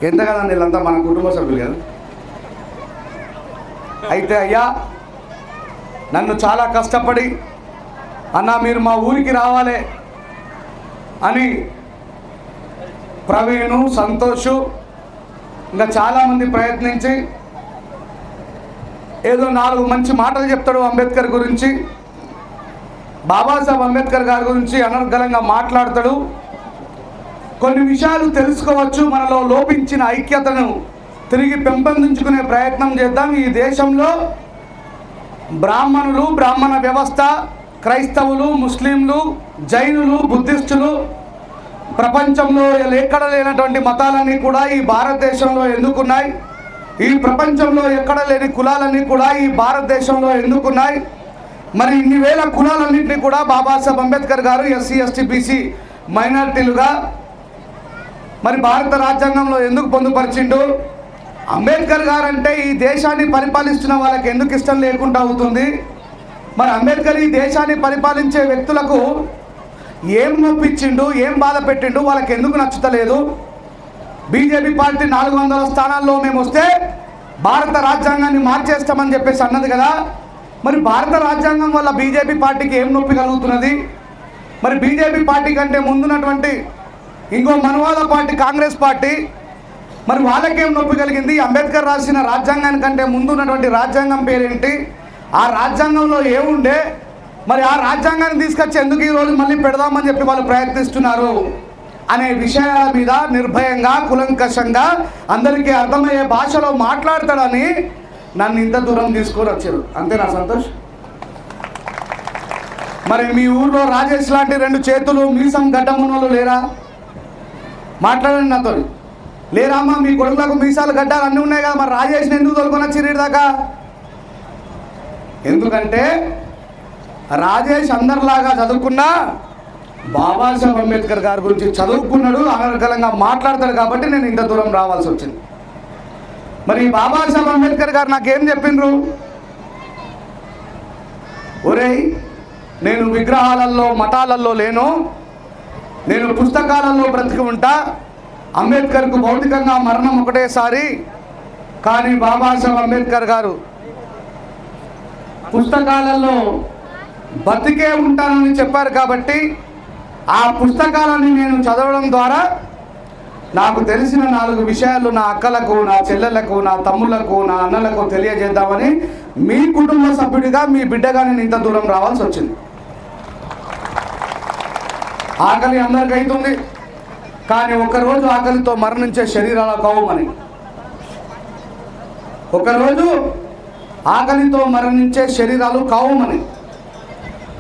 ఎంత కదండి వీళ్ళంతా మన కుటుంబ సభ్యులు కదా. అయితే అయ్యా నన్ను చాలా కష్టపడి అన్నా మీరు మా ఊరికి రావాలి అని ప్రవీణు, సంతోషు ఇంకా చాలామంది ప్రయత్నించి ఏదో 4 మంచి మాటలు చెప్తాడు అంబేద్కర్ గురించి, బాబాసాహెబ్ అంబేద్కర్ గారి గురించి అనర్గళంగా మాట్లాడతాడు. కొన్ని విషయాలు తెలుసుకోవచ్చు, మనలో లోపించిన ఐక్యతను తిరిగి పెంపొందించుకునే ప్రయత్నం చేద్దాం. ఈ దేశంలో బ్రాహ్మణులు, బ్రాహ్మణ వ్యవస్థ, క్రైస్తవులు, ముస్లింలు, జైనులు, బుద్ధిస్టులు, ప్రపంచంలో ఎక్కడ లేనటువంటి మతాలన్నీ కూడా ఈ భారతదేశంలో ఎందుకున్నాయి? ఈ ప్రపంచంలో ఎక్కడ లేని కులాలన్నీ కూడా ఈ భారతదేశంలో ఎందుకున్నాయి? మరి ఇన్ని వేల కులాలన్నింటినీ కూడా బాబాసాహెబ్ అంబేద్కర్ గారు ఎస్సీ, ఎస్టీ, బీసీ మైనారిటీలుగా మరి భారత రాజ్యాంగంలో ఎందుకు పొందుపరిచిండు? అంబేద్కర్ గారు అంటే ఈ దేశాన్ని పరిపాలిస్తున్న వాళ్ళకి ఎందుకు ఇష్టం లేకుండా అవుతుంది? మరి అంబేద్కర్ ఈ దేశాన్ని పరిపాలించే వ్యక్తులకు ఏం నొప్పించిండు, ఏం బాధ పెట్టిండు, వాళ్ళకి ఎందుకు నచ్చుతలేదు? బీజేపీ పార్టీ 400 స్థానాల్లో మేము వస్తే భారత రాజ్యాంగాన్ని మార్చేస్తామని చెప్పేసి అన్నది కదా. మరి భారత రాజ్యాంగం వల్ల బీజేపీ పార్టీకి ఏం నొప్పి కలుగుతున్నది? మరి బీజేపీ పార్టీ కంటే ముందున్నటువంటి ఇంకో మనువాద పార్టీ కాంగ్రెస్ పార్టీ, మరి వాళ్ళకేం నొప్పి కలిగింది? అంబేద్కర్ రాసిన రాజ్యాంగానికంటే ముందు ఉన్నటువంటి రాజ్యాంగం పేరేంటి? ఆ రాజ్యాంగంలో ఏముండే? మరి ఆ రాజ్యాంగాన్ని తీసుకొచ్చి ఎందుకు ఈరోజు మళ్ళీ పెడదామని చెప్పి వాళ్ళు ప్రయత్నిస్తున్నారు అనే విషయాల మీద నిర్భయంగా, కులంకషంగా, అందరికీ అర్థమయ్యే భాషలో మాట్లాడతాడని నన్ను ఇంత దూరం తీసుకొని వచ్చారు. అంతేనా సంతోష్? మరి మీ ఊళ్ళో రాజేష్ లాంటి 2 చేతులు, మీసం, గడ్డమున్నోళ్ళు లేరా? మాట్లాడండి నాతో. లేరామ్మా, మీ కొడుకులకు మీసాలు, గడ్డాలు అన్నీ ఉన్నాయి కదా, మరి రాజేష్ని ఎందుకు తోలుకొని వచ్చిర్రు దాకా? ఎందుకంటే రాజేష్ అందరిలాగా చదువుకున్నా బాబాసాహెబ్ అంబేద్కర్ గారి గురించి చదువుకున్నాడు, అనర్గళంగా మాట్లాడతాడు కాబట్టి నేను ఇంత దూరం రావాల్సి వచ్చింది. మరి బాబాసాహెబ్ అంబేద్కర్ గారు నాకేం చెప్పిండ్రు? ఒరేయ్, నేను విగ్రహాలలో, మఠాలలో లేను, నేను పుస్తకాలలో బ్రతికి ఉంటా. అంబేద్కర్కు భౌతికంగా మరణం ఒకటేసారి, కానీ బాబాసాహెబ్ అంబేద్కర్ గారు పుస్తకాలలో బతికే ఉంటానని చెప్పారు కాబట్టి ఆ పుస్తకాలని నేను చదవడం ద్వారా నాకు తెలిసిన 4 విషయాలు నా అక్కలకు, నా చెల్లెలకు, నా తమ్ముళ్లకు, నా అన్నలకు తెలియజేద్దామని మీ కుటుంబ సభ్యుడిగా, మీ బిడ్డగా నేను ఇంత దూరం రావాల్సి వచ్చింది. ఆకలి అందరికి అవుతుంది, కానీ ఒకరోజు ఆకలితో మరణించే శరీరాల కౌమని, ఒకరోజు ఆకలితో మరణించే శరీరాలు కౌమని.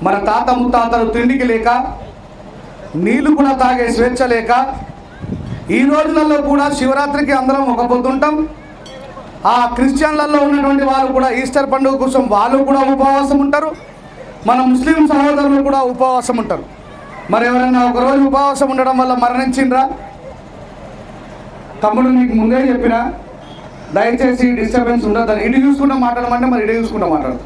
మన తాత ముత్తాతలు తిండికి లేక, నీళ్లు కూడా తాగే స్వేచ్ఛ లేక, ఈ రోజులలో కూడా శివరాత్రికి అందరం ఒక పొద్దుంటాం. ఆ క్రిస్టియన్లలో ఉన్నటువంటి వాళ్ళు కూడా ఈస్టర్ పండుగ కోసం వాళ్ళు కూడా ఉపవాసం ఉంటారు. మన ముస్లిం సహోదరులు కూడా ఉపవాసం ఉంటారు. మరి ఎవరైనా ఒకరోజు ఉపవాసం ఉండడం వల్ల మరణించిండ్రా? తమ్ముడు నీకు ముందే చెప్పినా, దయచేసి డిస్టర్బెన్స్ ఉండదని. ఇటు చూసుకుంటా మాట్లాడమంటే మరి ఇటు చూసుకుంటా మాట్లాడు.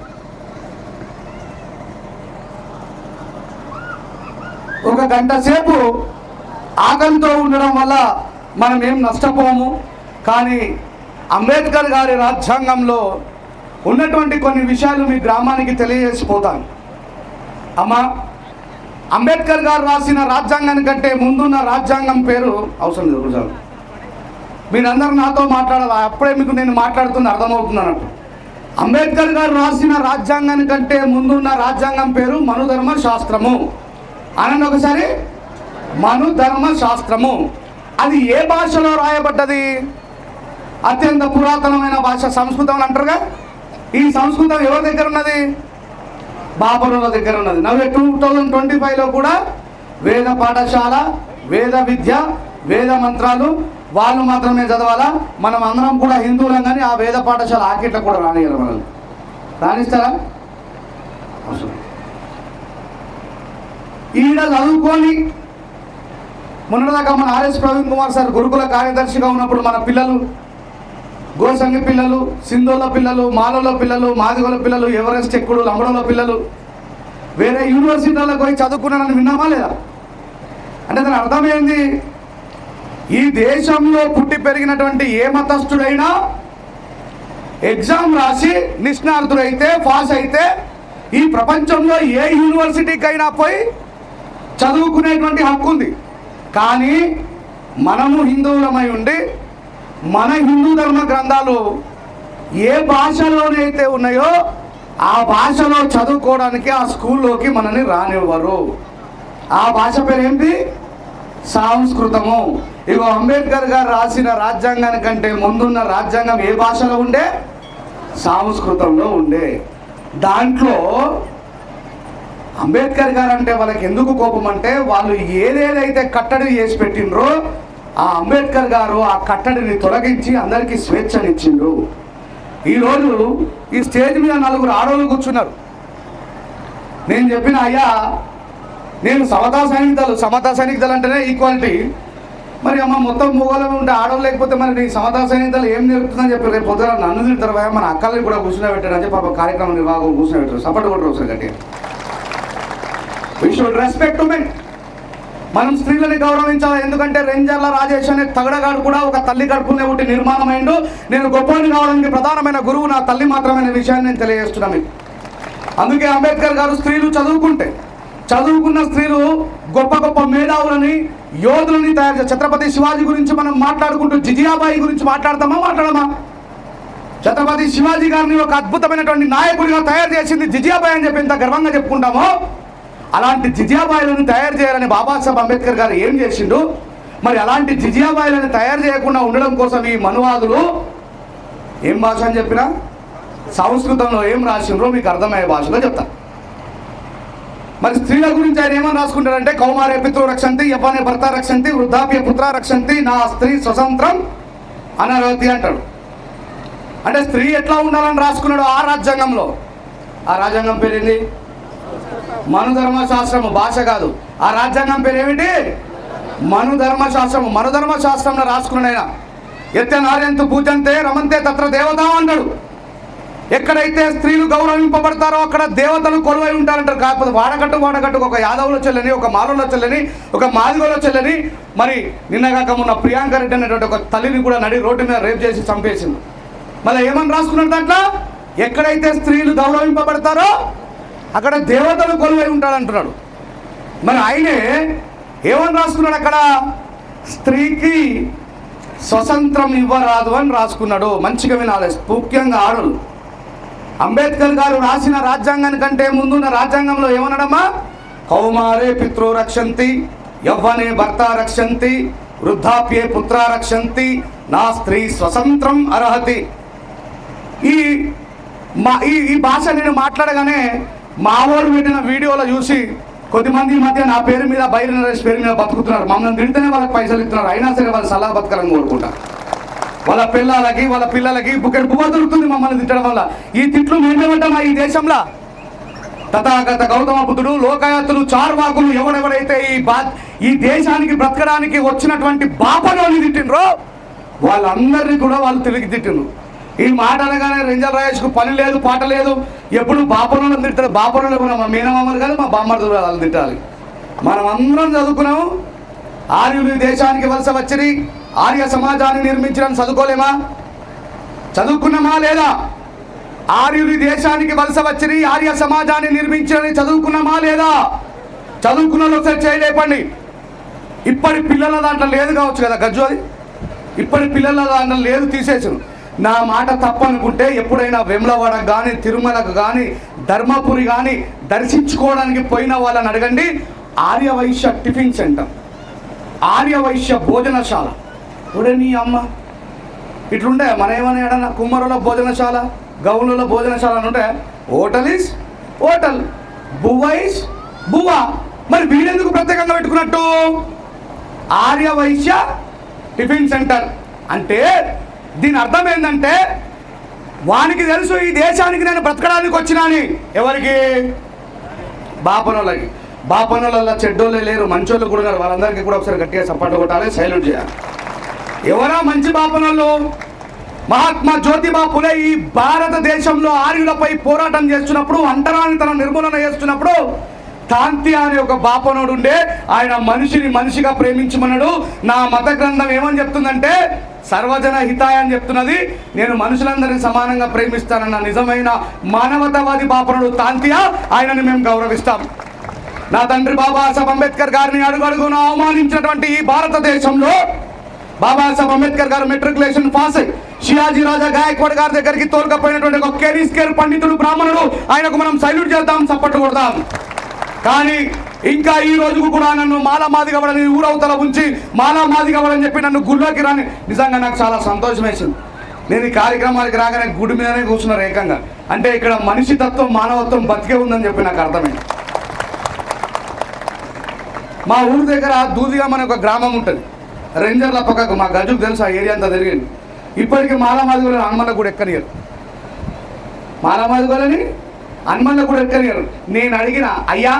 ఒక గంట సేపు ఆకలితో ఉండడం వల్ల మనం ఏం నష్టపోము. కానీ అంబేద్కర్ గారి రాజ్యాంగంలో ఉన్నటువంటి కొన్ని విషయాలు మీ గ్రామానికి తెలియజేసిపోతాను. అమ్మా, అంబేద్కర్ గారు రాసిన రాజ్యాంగానికంటే ముందున్న రాజ్యాంగం పేరు అవసరం లేదు గురుజాలు. మీరందరూ నాతో మాట్లాడాలి, అప్పుడే మీకు నేను మాట్లాడుతుంది అర్థమవుతుంది అన్నట్టు. అంబేద్కర్ గారు రాసిన రాజ్యాంగానికంటే ముందున్న రాజ్యాంగం పేరు మనుధర్మ శాస్త్రము. అనండి ఒకసారి, మనుధర్మ శాస్త్రము. అది ఏ భాషలో రాయబడ్డది? అత్యంత పురాతనమైన భాష సంస్కృతం అంటారుగా. ఈ సంస్కృతం ఎవరి దగ్గర ఉన్నది? బాబరుల దగ్గర ఉన్నది. 2025లో కూడా వేద పాఠశాల, వేద విద్య, వేద మంత్రాలు వాళ్ళు మాత్రమే చదవాలా? మనం అందరం కూడా హిందువులం, కానీ ఆ వేద పాఠశాల ఆకిట్ల కూడా రానియాలి. మనల్ని రాణిస్తారా? ఈడ చదువుకొని మొన్నదాకా మన ఆర్ఎస్ ప్రవీణ్ కుమార్ సార్ గురుకుల కార్యదర్శిగా ఉన్నప్పుడు మన పిల్లలు, గోసంగి పిల్లలు, సింధోల పిల్లలు, మాలోల పిల్లలు, మాదిగోల పిల్లలు, ఎవరెస్ట్ ఎక్కుడు, లంబడోల పిల్లలు వేరే యూనివర్సిటీలకు పోయి చదువుకున్నానని విన్నామా లేదా? అంటే దాని అర్థం ఏంది? ఈ దేశంలో పుట్టి పెరిగినటువంటి ఏ మతస్థుడైనా ఎగ్జామ్ రాసి నిష్ణార్థుడైతే పాస్ అయితే ఈ ప్రపంచంలో ఏ యూనివర్సిటీకి అయినా పోయి చదువుకునేటువంటి హక్కు ఉంది. కానీ మనము హిందువులమై ఉండి మన హిందూ ధర్మ గ్రంథాలు ఏ భాషలోనైతే ఉన్నాయో ఆ భాషలో చదువుకోవడానికి ఆ స్కూల్లోకి మనని రానివ్వరు. ఆ భాష పేరేంటి? సంస్కృతము. ఇగో అంబేద్కర్ గారు రాసిన రాజ్యాంగానికంటే ముందున్న రాజ్యాంగం ఏ భాషలో ఉండే? సంస్కృతంలో ఉండే. దాంట్లో అంబేద్కర్ గారు అంటే వాళ్ళకి ఎందుకు కోపం అంటే వాళ్ళు ఏదేదైతే కట్టడి చేసి పెట్టిండ్రో ఆ అంబేద్కర్ గారు ఆ కట్టడిని తొలగించి అందరికీ స్వేచ్ఛనిచ్చిండ్రు. ఈరోజు ఈ స్టేజ్ మీద 4 ఆడవాళ్ళు కూర్చున్నారు. నేను చెప్పిన అయ్యా నేను సమతా సైనికులు అంటేనే ఈక్వాలిటీ. మరి అమ్మ మొత్తం మూగోళం ఉంటే ఆడవాళ్ళు లేకపోతే మరి నీ సమతా సైనికులు ఏం నేర్పుతుందని చెప్పి రేపు పొద్దున నన్ను తింటారు మన అక్కల్ని కూడా కూర్చుని చెప్పి ఆ కార్యక్రమం నిర్వాహకం కూర్చుని పెట్టారు. సపోర్ట్ కూడా ఒకసారి గట్టిగా. We should respect women. మనం స్త్రీలని గౌరవించాలి. ఎందుకంటే రేంజర్ల రాజేష్ అనే తగడగాడు కూడా ఒక తల్లి కడుపునే ఉండి నిర్మాణమైండు. నేను గొప్పని కావడానికి ప్రధానమైన గురువు నా తల్లి మాత్రమైన విషయాన్ని నేను తెలియజేస్తున్నాను. అందుకే అంబేద్కర్ గారు స్త్రీలు చదువుకున్న స్త్రీలు గొప్ప గొప్ప మేధావులని యోధులని తయారు చేస్తారు. ఛత్రపతి శివాజీ గురించి మనం మాట్లాడుకుంటూ జిజియాబాయి గురించి మాట్లాడమా? ఛత్రపతి శివాజీ గారిని ఒక అద్భుతమైనటువంటి నాయకుడిగా తయారు చేసింది జిజియాబాయి అని చెప్పి ఎంత గర్వంగా చెప్పుకుంటామో అలాంటి జిజియాబాయిలను తయారు చేయాలని బాబాసాహెబ్ అంబేద్కర్ గారు ఏం చేసిండు? మరి అలాంటి జిజియాబాయిలను తయారు చేయకుండా ఉండడం కోసం ఈ మనువాదులు ఏం భాష అని చెప్పినా సంస్కృతంలో ఏం రాసిండ్రో మీకు అర్థమయ్యే భాషలో చెప్తా. మరి స్త్రీల గురించి ఆయన ఏమని రాసుకుంటారంటే కౌమారే పితృ రక్షంతి, యవ్వనే భర్త రక్షంతి, వృద్ధాప్య పుత్ర రక్షంతి, నా స్త్రీ స్వతంత్రం అనర్హతి అంటాడు. అంటే స్త్రీ ఎట్లా ఉండాలని రాసుకున్నాడు ఆ రాజ్యాంగంలో. ఆ రాజ్యాంగం పేరేంది? మనుధర్మశాస్త్రము. భాష కాదు. ఆ రాజ్యాంగం పేరేమిటి? మనుధర్మశాస్త్రము. మనుధర్మశాస్త్రంలో రాసుకున్నాడు ఆయన. ఎత్తే నార్యంతు పూజంతే రమంతే తత్ర దేవత అంటాడు. ఎక్కడైతే స్త్రీలు గౌరవింపబడతారో అక్కడ దేవతలు కొలువై ఉంటారంటారు. కాకపోతే వాడకట్టు ఒక యాదవులో చెల్లని, ఒక మాలోలో చెల్లని, ఒక మాదిగోలో చెల్లని, మరి నిన్నగాక మొన్న ప్రియాంక రెడ్డి అనేటువంటి ఒక తల్లిని కూడా నడి రోడ్డు మీద రేప్ చేసి చంపేసింది. మళ్ళీ ఏమని రాసుకున్నాడు దాంట్లో? ఎక్కడైతే స్త్రీలు గౌరవింపబడతారో అక్కడ దేవతలు కొలువై ఉంటాడంటున్నాడు. మరి ఆయనే ఏమని రాసుకున్నాడు అక్కడ? స్త్రీకి స్వతంత్రం ఇవ్వరాదు అని రాసుకున్నాడు. మంచిగా వినాలి, ముఖ్యంగా ఆడలు. అంబేద్కర్ గారు రాసిన రాజ్యాంగానికంటే ముందున్న రాజ్యాంగంలో ఏమన్నాడమ్మా? కౌమారే పితృ రక్షంతి, యవ్వనే భర్త రక్షంతి, వృద్ధాప్యే పుత్ర రక్షంతి, నా స్త్రీ స్వతంత్రం అర్హతి. ఈ భాష నేను మాట్లాడగానే మా వాళ్ళు పెట్టిన వీడియోలో చూసి కొద్దిమంది ఈ మధ్య నా పేరు మీద బైరి నరేష్ పేరు మీద బతుకుతున్నారు. మమ్మల్ని తింటేనే వాళ్ళకి పైసలు ఇస్తున్నారు. అయినా సరే వాళ్ళు సలహా బతకాలని కోరుకుంటారు. వాళ్ళ పిల్లలకి వాళ్ళ పిల్లలకి బుకెట్ బువ్వ దొరుకుతుంది మమ్మల్ని తిట్టడం వల్ల. ఈ తిట్లు మేమేమంటామా ఈ దేశంలో? తథాగత గౌతమ బుద్ధుడు, లోకాయతులు, చార్వాకులు ఎవడెవడైతే ఈ దేశానికి బ్రతకడానికి వచ్చినటువంటి బాపనోని తిట్టిండ్రో వాళ్ళందరినీ కూడా వాళ్ళు తిరిగి తిట్టిండ్రు. ఈ మాట అనగానే రేంజర్ రాజేష్కు పని లేదు, పాట లేదు, ఎప్పుడు బాపనోళ్ళని తింటారు. బాపనోళ్ళు మా మీనమామలు కాదు, మా బామ్మర్దులు వాళ్ళు తిట్టాలి. మనం అందరం చదువుకున్నాము. ఆర్యులు దేశానికి వలస వచ్చి ఆర్య సమాజాన్ని నిర్మించడం చదువుకోలేమా? చదువుకున్నామా లేదా? ఆర్యులు దేశానికి వలస వచ్చి ఆర్య సమాజాన్ని నిర్మించడం చదువుకున్నామా లేదా? చదువుకున్న ఒకసారి చేయలేపండి. ఇప్పటి పిల్లల దాంట్లో లేదు కావచ్చు కదా గజ్జు, అది ఇప్పటి పిల్లల దాంట్లో లేదు, తీసేసాను. నా మాట తప్పనుకుంటే ఎప్పుడైనా వేములవాడకు కానీ, తిరుమలకు కానీ, ధర్మపురి కానీ దర్శించుకోవడానికి పోయిన వాళ్ళని అడగండి. ఆర్యవైశ్య టిఫిన్ సెంటర్, ఆర్యవైశ్య భోజనశాల. ఇప్పుడే నీ అమ్మ ఇట్లుండే మన ఏమన్నా ఏడన్నా కుమ్మరుల భోజనశాల, గౌనుల భోజనశాల అని ఉంటే హోటల్ ఈస్ హోటల్, బువ్వ ఈస్ బువ్వ. మరి వీడెందుకు ప్రత్యేకంగా పెట్టుకున్నట్టు? ఆర్యవైశ్య టిఫిన్ సెంటర్ అంటే దీని అర్థం ఏంటంటే వానికి తెలుసు ఈ దేశానికి నేను బ్రతకడానికి వచ్చినాని. ఎవరికి? బాపనోళ్ళకి. బాపనోళ్ళ చెడ్డోళ్ళే లేరు, మంచోళ్ళు కూడా ఉన్నారు. వాళ్ళందరికీ కూడా ఒకసారి గట్టిగా సపోర్ట్ కొట్టాలి, సైల్యూట్ చేయాలి. ఎవరా మంచి బాపనోళ్ళు? మహాత్మా జ్యోతిబా ఫులే ఈ భారతదేశంలో ఆర్యులపై పోరాటం చేస్తున్నప్పుడు, అంటరానితనం నిర్మూలన చేస్తున్నప్పుడు తాంతి అనే ఒక బాపనుడు ఉండే, ఆయన మనిషిని మనిషిగా ప్రేమించమన్నాడు. నా మత గ్రంథం ఏమని చెప్తుందంటే సర్వజన హితాయ అని చెప్తున్నది. నేను మనుషులందరినీ సమానంగా ప్రేమిస్తానన్న నిజమైన మానవతావాది బాపనుడు తాంతియా, ఆయనని మేము గౌరవిస్తాం. నా తండ్రి బాబాసాహెబ్ అంబేద్కర్ గారిని అడుగడుగున అవమానించినటువంటి ఈ భారతదేశంలో బాబాసాహెబ్ అంబేద్కర్ గారు మెట్రికులేషన్ పాస్ అయ్యి షియాజీ రాజా గాయక్వాడ్ గారి దగ్గరికి తోలుకపోయినటువంటి ఒక కేర్ పండితుడు బ్రాహ్మణుడు, ఆయనకు మనం సల్యూట్ చేద్దాం, చప్పట్లు కొడదాం. కానీ ఇంకా ఈ రోజుకు కూడా నన్ను మాలామాదిగవడని ఊరవతల ఉంచి మాలామాదిగవడని చెప్పి నన్ను గుళ్ళోకి రాని, నిజంగా నాకు చాలా సంతోషం వేసింది. నేను ఈ కార్యక్రమానికి రాగానే గుడి మీదనే కూర్చున్నారు ఏకంగా. అంటే ఇక్కడ మనిషి తత్వం మానవత్వం బతికే ఉందని చెప్పి నాకు అర్థమైంది. మా ఊరి దగ్గర దూదిగా మన ఒక గ్రామం ఉంటుంది, రేంజర్ల పక్కకు. మా గజుకు తెలుసు, ఆ ఏరియా అంతా తిరిగింది. ఇప్పటికీ మాలామాదిగోళ్ళని హనుమన్న కూడా ఎక్కనియరు, మాలామాదిగోళ్ళని హనుమన్న కూడా ఎక్కనియరు. నేను అడిగిన, అయ్యా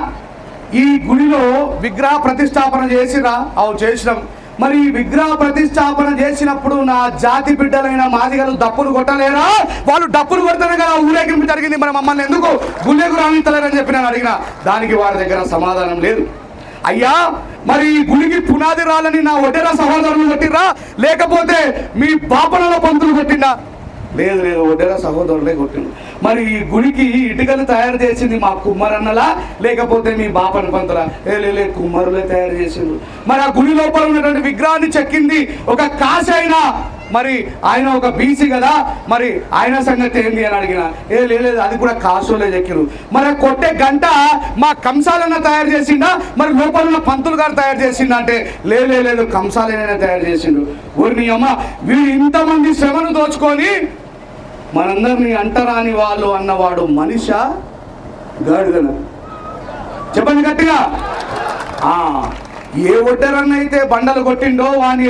ఈ గుడిలో విగ్రహ ప్రతిష్టాపన చేసిరా? అవు చేసినాం. మరి ఈ విగ్రహ ప్రతిష్టాపన చేసినప్పుడు నా జాతి బిడ్డలైన మాదిగలు డప్పులు కొట్టలేరా? వాళ్ళు డప్పులు కొడితేనే కదా ఊరేగింపు జరిగింది, మరి మమ్మల్ని ఎందుకు గుళ్ళేకు రాణించలేరని చెప్పి నేను అడిగిన. దానికి వారి దగ్గర సమాధానం లేదు. అయ్యా మరి ఈ గుడికి పునాది రాలని నా ఒడ్డెర సహోదరులు కొట్టిరా, లేకపోతే మీ బాపనల పంతులు కొట్టిందా? లేదు లేదు, ఒడ్డెర సహోదరులే కొట్టిండు. మరి ఈ గుడికి ఇటుకలు తయారు చేసింది మా కుమ్మరన్నలా, లేకపోతే మీ బాపన పంతులా? లే కుమ్మరులే తయారు చేసిండు. మరి ఆ గుడి లోపల ఉన్నటువంటి విగ్రహాన్ని చెక్కింది ఒక కాశీ అయినా, మరి ఆయన ఒక బీసీ కదా, మరి ఆయన సంగతి ఏంటి అని అడిగిన. లేదు, అది కూడా కాసులే చెక్కిరు. మరి కొట్టే గంట మా కంసాలన్న తయారు చేసిండా, మరి లోపల ఉన్న పంతులు గారు తయారు చేసిండా అంటే లేదు, కంసాలైనా తయారు చేసిండు. ఊరిని అమ్మ, వీడు ఇంతమంది శ్రమను దోచుకొని మనందరినీ అంటరాని వాళ్ళు అన్నవాడు మనిషా గాడిదన? చెప్పండి గట్టిగా. ఏ ఒడ్డరన్న అయితే బండలు కొట్టిండో వాని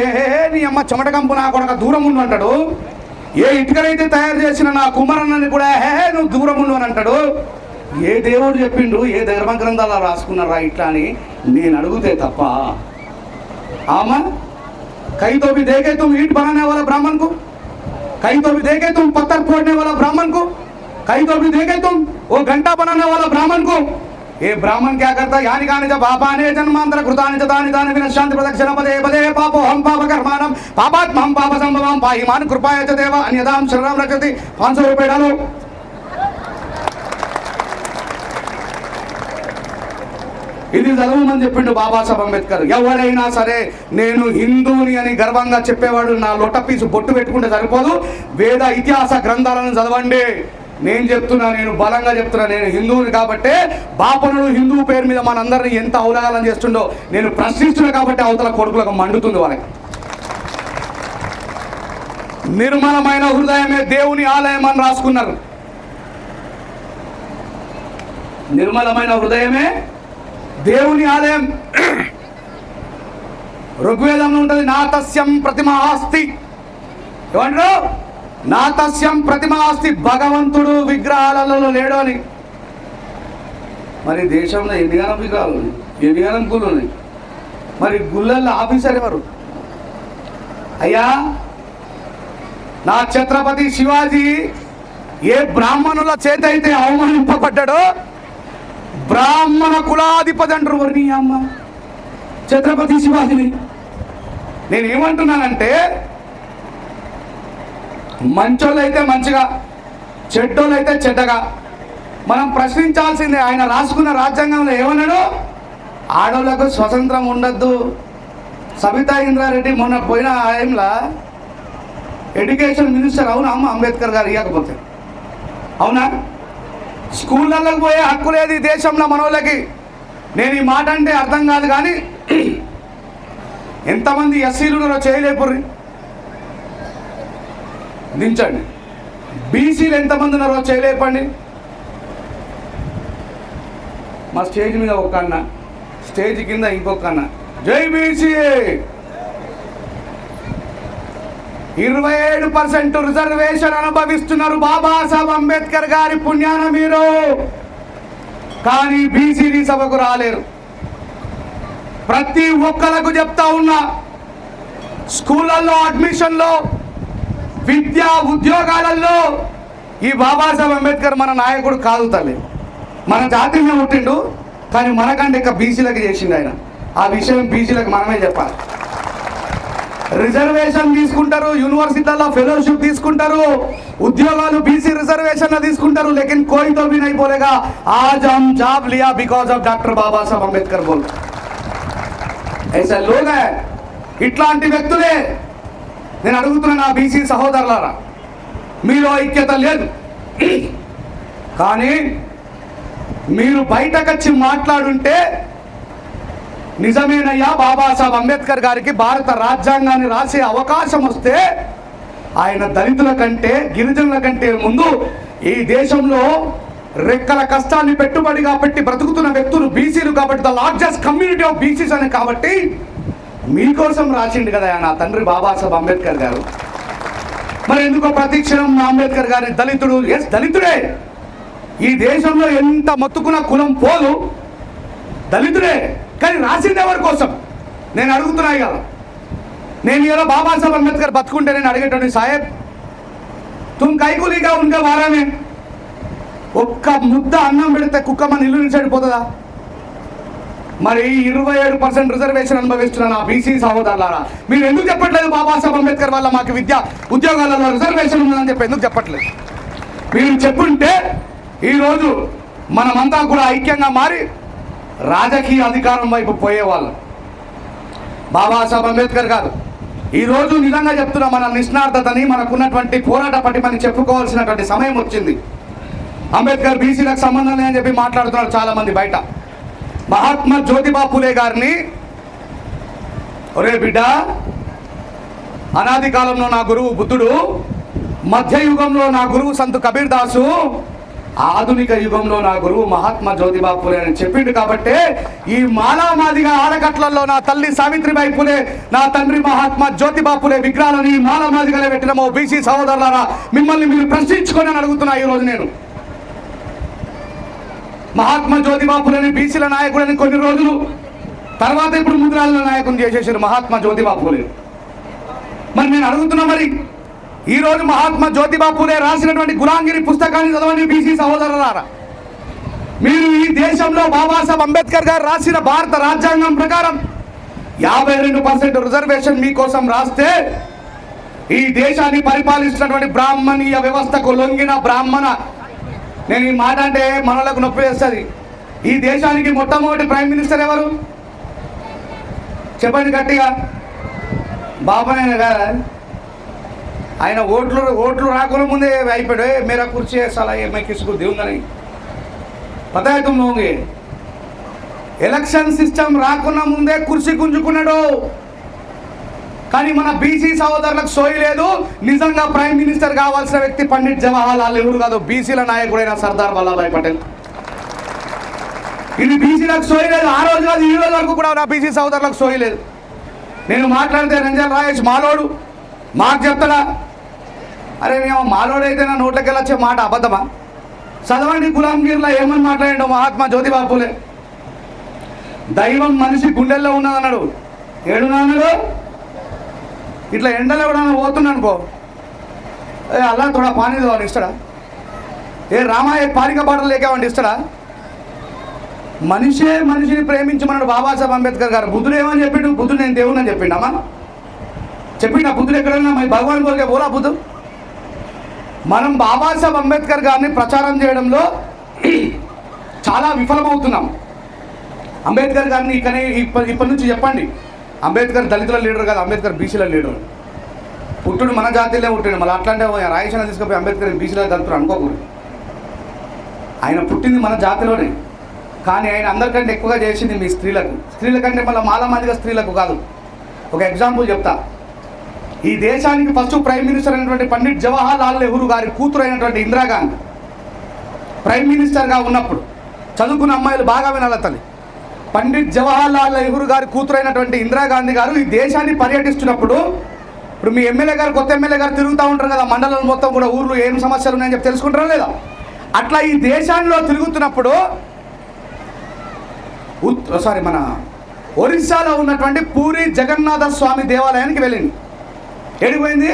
నీ అమ్మ చెమట కంపు నా కొడక దూరం ఉండు అంటాడు. ఏ ఇటుకనైతే తయారు చేసిన నా కుమారన్నని కూడా నువ్వు దూరం ఉండు అని అంటాడు. ఏ దేవుడు చెప్పిండు, ఏ ధర్మ గ్రంథాలు రాసుకున్నారా ఇట్లా అని నేను అడిగితే తప్ప. ఆమా कहीं तो भी देखे तुम ईंट बनाने वाला ब्राह्मण को, कहीं तो भी देखे तुम पत्थर फोड़ने वाला ब्राह्मण को, कहीं तो भी देखे तुम वो घंटा बनाने वाला ब्राह्मण को. ये ब्राह्मण क्या करता है? यानी काने जब पापाने जन्मांतर कृतानि चतानि दानि विनश्यन्ति प्रदक्षिण पदे पदे पापो हम पाप कर्माणं पापात्महं पाप संभवं पाहिमान् कृपाय च देव अन्यदां शरणं रक्षति. 500 रुपये डालो. ఇది చదవమని చెప్పిండు బాబాసాహెబ్ అంబేద్కర్. ఎవరైనా సరే నేను హిందువుని అని గర్వంగా చెప్పేవాడు నా లొట్ట పీసు బొట్టు పెట్టుకుంటే సరిపోదు, వేద ఇతిహాస గ్రంథాలను చదవండి. నేను చెప్తున్నా, నేను బలంగా చెప్తున్నా, నేను హిందువుని కాబట్టే బాపనుడు హిందువు పేరు మీద మనందరినీ ఎంత అవగాహన చేస్తుండో నేను ప్రశ్నిస్తున్నా కాబట్టి అవతల కొడుకులకు మండుతుంది వాళ్ళకి. నిర్మలమైన హృదయమే దేవుని ఆలయం అని రాసుకున్నారు. నిర్మలమైన హృదయమే దేవుని ఆలయం. ఋగ్వేదంలో ఉంటుంది నాతస్యం ప్రతిమాస్తి. ఏమంటారు? నాతస్యం ప్రతిమాస్తి, భగవంతుడు విగ్రహాలలో లేడు అని. మరి దేశంలో ఎన్నిగానం విగ్రహాలు ఉన్నాయి, ఎన్నిగానం గుళ్ళు ఉన్నాయి. మరి గుళ్ళల్లో ఆఫీసర్ ఎవరు? అయ్యా నా ఛత్రపతి శివాజీ ఏ బ్రాహ్మణుల చేత అయితే అవమానింపబడ్డాడో, బ్రాహ్మణ కులాధిపతి అంటారు వర్ణి అమ్మ ఛత్రపతి శివాజీని. నేనేమంటున్నానంటే మంచోళ్ళు అయితే మంచిగా, చెడ్డోళ్ళు అయితే చెడ్డగా మనం ప్రశ్నించాల్సిందే. ఆయన రాసుకున్న రాజ్యాంగంలో ఏమన్నాడు? ఆడోళ్లకు స్వతంత్రం ఉండద్దు. సబితా ఇంద్రారెడ్డి మొన్న పోయిన టైంలో ఎడ్యుకేషన్ మినిస్టర్, అవునా అమ్మ అంబేద్కర్ గారు ఇవ్వకపోతే? అవునా? స్కూళ్ళకి పోయే హక్కు లేదు ఈ దేశంలో మనోళ్ళకి. నేను ఈ మాట అంటే అర్థం కాదు, కానీ ఎంతమంది ఎస్సీలు ఉన్నారో చేయలేపుర్రి దించండి. బీసీలు ఎంతమంది ఉన్నారో చేయలేపండి. మా స్టేజ్ మీద ఒక అన్న, స్టేజ్ కింద ఇంకొక అన్న. జై బీసీ. 27% రిజర్వేషన్ అనుభవిస్తున్నారు బాబాసాహెబ్ అంబేద్కర్ గారి పుణ్యాన మీరు. కానీ బీసీడీ సభకు రాలేరు. ప్రతి ఒక్కరికి చెప్తా ఉన్నా, స్కూళ్ళల్లో అడ్మిషన్లో, విద్యా ఉద్యోగాలలో ఈ బాబాసాహెబ్ అంబేద్కర్ మన నాయకుడు కాదు తల్లి. మన జాతిలో పుట్టిండు, కానీ మనకంటే ఇంకా బీసీలకు చేసిండు ఆయన. ఆ విషయం బీసీలకు మనమే చెప్పాలి. రిజర్వేషన్ తీసుకుంటారు, యూనివర్సిటీల్లో ఫెలోషిప్ తీసుకుంటారు, ఉద్యోగాలు బీసీ రిజర్వేషన్ తీసుకుంటారు. లేకిన్ కోయి తో భీ नहीं बोलेगा आज हम जॉब लिया बिकॉज ऑफ डॉक्टर बाबा साहब अंबेडकर बोल. ऐसा लोग है. ఇట్లాంటి వ్యక్తులే నేను అడుగుతున్నా నా బీసీ సహోదరులారా, మీలో ఐక్యత లేదు. కానీ మీరు బయటకొచ్చి మాట్లాడుంటే నిజమేనయ్యా బాబాసాహెబ్ అంబేద్కర్ గారికి భారత రాజ్యాంగాన్ని రాసే అవకాశం వస్తే ఆయన దళితుల కంటే గిరిజనుల కంటే ముందు ఈ దేశంలో రెక్కల కష్టాన్ని పెట్టుబడిగా పెట్టి బ్రతుకుతున్న వ్యక్తులు బీసీలు కాబట్టి the largest community of BCs అని కాబట్టి మీకోసం రాసిండు కదా నా తండ్రి బాబాసాహెబ్ అంబేద్కర్ గారు. మరి ఎందుకో ప్రతిక్షణం అంబేద్కర్ గారి దళితుడు, ఎస్ దళితుడే. ఈ దేశంలో ఎంత మొత్తుకున్న కులం పోదు, దళితుడే. కానీ రాసింది ఎవరి కోసం నేను అడుగుతున్నా. కదా నేను ఇలా బాబాసాహెబ్ అంబేద్కర్ బతుకుంటే నేను అడిగేటండి, సాహెబ్ తుమ్ కైకూలీగా ఉంటే వారామే ఒక్క ముద్ద అన్నం పెడితే కుక్కమ్మ ఇల్లు నుంచి వెళ్ళిపోతుందా? మరి 27% రిజర్వేషన్ అనుభవిస్తున్న నా బీసీ సహోదరులారా, మీరు ఎందుకు చెప్పట్లేదు బాబాసాహెబ్ అంబేద్కర్ వల్ల మాకు విద్య ఉద్యోగాలలో రిజర్వేషన్ ఉందని చెప్పి ఎందుకు చెప్పట్లేదు? మీరు చెప్పుంటే ఈరోజు మనమంతా కూడా ఐక్యంగా మారి రాజకీయ అధికారం వైపు పోయేవాళ్ళం. బాబాసాహెబ్ అంబేద్కర్ గారు ఈరోజు నిజంగా చెప్తున్నా, మన నిష్ణార్థతని మనకున్నటువంటి పోరాట పటిమని చెప్పుకోవాల్సినటువంటి సమయం వచ్చింది. అంబేద్కర్ బీసీలకు సంబంధం లేదని చెప్పి మాట్లాడుతున్నారు చాలామంది బయట. మహాత్మా జ్యోతిబా పూలే గారిని, ఒరే బిడ్డ, అనాది కాలంలో నా గురువు బుద్ధుడు, మధ్యయుగంలో నా గురువు సంత్ కబీర్ దాసు, ఆధునిక యుగంలో నా గురువు మహాత్మా జ్యోతిబా పూలే అని చెప్పిండు. కాబట్టే ఈ మాలామాదిగా ఆడకట్లలో నా తల్లి సావిత్రిబాయి పూలే, నా తండ్రి మహాత్మా జ్యోతిబా పూలే విగ్రహాలని మాలామాదిగానే పెట్టిన బీసీ సహోదరులారా, మిమ్మల్ని మీరు ప్రశ్నించుకొని అని అడుగుతున్నా. ఈరోజు నేను మహాత్మా జ్యోతిబా పూలేని బీసీల నాయకుడని కొన్ని రోజులు తర్వాత ఇప్పుడు ముద్రాల నాయకుని చేసేసారు మహాత్మా జ్యోతిబా పూలే. మరి నేను అడుగుతున్నా, మరి ఈరోజు మహాత్మా జ్యోతిబా పూలే రాసినటువంటి గులాంగిరి పుస్తకాన్ని చదవండి బీసీ సహోదరులారా. మీరు ఈ దేశంలో బాబాసాహెబ్ అంబేద్కర్ గారు రాసిన భారత రాజ్యాంగం ప్రకారం 52% రిజర్వేషన్ మీకోసం రాస్తే ఈ దేశాన్ని పరిపాలిస్తున్నటువంటి బ్రాహ్మణీయ వ్యవస్థకు లొంగిన బ్రాహ్మణ, నేను ఈ మాట అంటే మనలకు నొప్పి వేస్తుంది, ఈ దేశానికి మొట్టమొదటి ప్రైమ్ మినిస్టర్ ఎవరు చెప్పండి గట్టిగా? బాబానే కదా. ఆయన ఓట్లు రాకుండా ముందే అయిపోయాడు, మేరా కుర్చీ సలా मैं किसको दूंगा नहीं पता है तुम लोगों. ఎలక్షన్ సిస్టమ్ రాకుండా ముందే కుర్చీ గుంజుకున్నాడు. కానీ మన బీసీ సహోదరులకు సోయి లేదు. నిజంగా ప్రైమ్ మినిస్టర్ కావాల్సిన వ్యక్తి పండిట్ జవహర్లాల్ నెహ్రూ కాదు, బీసీల నాయకుడైన సర్దార్ వల్లభాయ్ పటేల్. ఇది బీసీలకు సోయి లేదు. ఆ రోజు కాదు, ఈ రోజు వరకు కూడా నా బీసీ సహోదరులకు సోయి లేదు. నేను మాట్లాడితే రంజన్ రాయేష్ మాలోడు మాకు చెప్తాడా? అరే మేము మాలోడైతే నా నోట్లోకి వెళ్ళొచ్చే మాట అబద్ధమా? చదవండి గులాంగిరిలో ఏమని మాట్లాడిండో మహాత్మా జ్యోతిబా పూలే. దైవం మనిషి గుండెల్లో ఉన్నదన్నాడు. ఏడున్నాడు? ఇట్లా ఎండలో కూడా పోతున్నా అనుకో, అల్లా తోడా పానీ దేవాలని ఇస్తాడా? ఏ రామా ఏ పానిక బాటలు లేకేవాడి ఇస్తాడా? మనిషే మనిషిని ప్రేమించమన్నాడు బాబాసాహెబ్ అంబేద్కర్ గారు. బుద్ధుడు ఏమని చెప్పిండు? బుద్ధుడు నేను దేవుడు అని చెప్పిండు. అమ్మా చెప్పిండా? బుద్ధుడు ఎక్కడన్నా మరి భగవాన్ కోరికే బోలా బుద్ధు. మనం బాబాసాహెబ్ అంబేద్కర్ గారిని ప్రచారం చేయడంలో చాలా విఫలమవుతున్నాం. అంబేద్కర్ గారిని ఇప్పటి నుంచి చెప్పండి, అంబేద్కర్ దళితుల లీడర్ కాదు, అంబేద్కర్ బీసీల లీడర్. పుట్టుడు మన జాతిలో పుట్టిండు. మళ్ళీ అట్లాంటి రాయసన తీసుకుపోయి అంబేద్కర్ బీసీలో కలుపుతారు అనుకోకూడదు. ఆయన పుట్టింది మన జాతిలోనే, కానీ ఆయన అందరికంటే ఎక్కువగా చేసింది మీ స్త్రీలకంటే మళ్ళీ మాలామాదిగా స్త్రీలకు కాదు. ఒక ఎగ్జాంపుల్ చెప్తా. ఈ దేశానికి ఫస్ట్ ప్రైమ్ మినిస్టర్ అయినటువంటి పండిట్ జవహర్లాల్ నెహ్రూ గారి కూతురు అయినటువంటి ఇందిరాగాంధీ ప్రైమ్ మినిస్టర్గా ఉన్నప్పుడు, చదువుకున్న అమ్మాయిలు బాగా వినాలి తల్లి, పండిట్ జవహర్లాల్ నెహ్రూ గారి కూతురు అయినటువంటి ఇందిరాగాంధీ గారు ఈ దేశాన్ని పర్యటిస్తున్నప్పుడు, ఇప్పుడు మీ ఎమ్మెల్యే గారు కొత్త ఎమ్మెల్యే గారు తిరుగుతూ ఉంటారు కదా, మండలం మొత్తం కూడా ఊర్లో ఏం సమస్యలు ఉన్నాయని చెప్పి తెలుసుకుంటారా లేదా? అట్లా ఈ దేశాల్లో తిరుగుతున్నప్పుడు మన ఒరిస్సాలో ఉన్నటువంటి పూరి జగన్నాథ స్వామి దేవాలయానికి వెళ్ళింది. ఎడిపోయింది?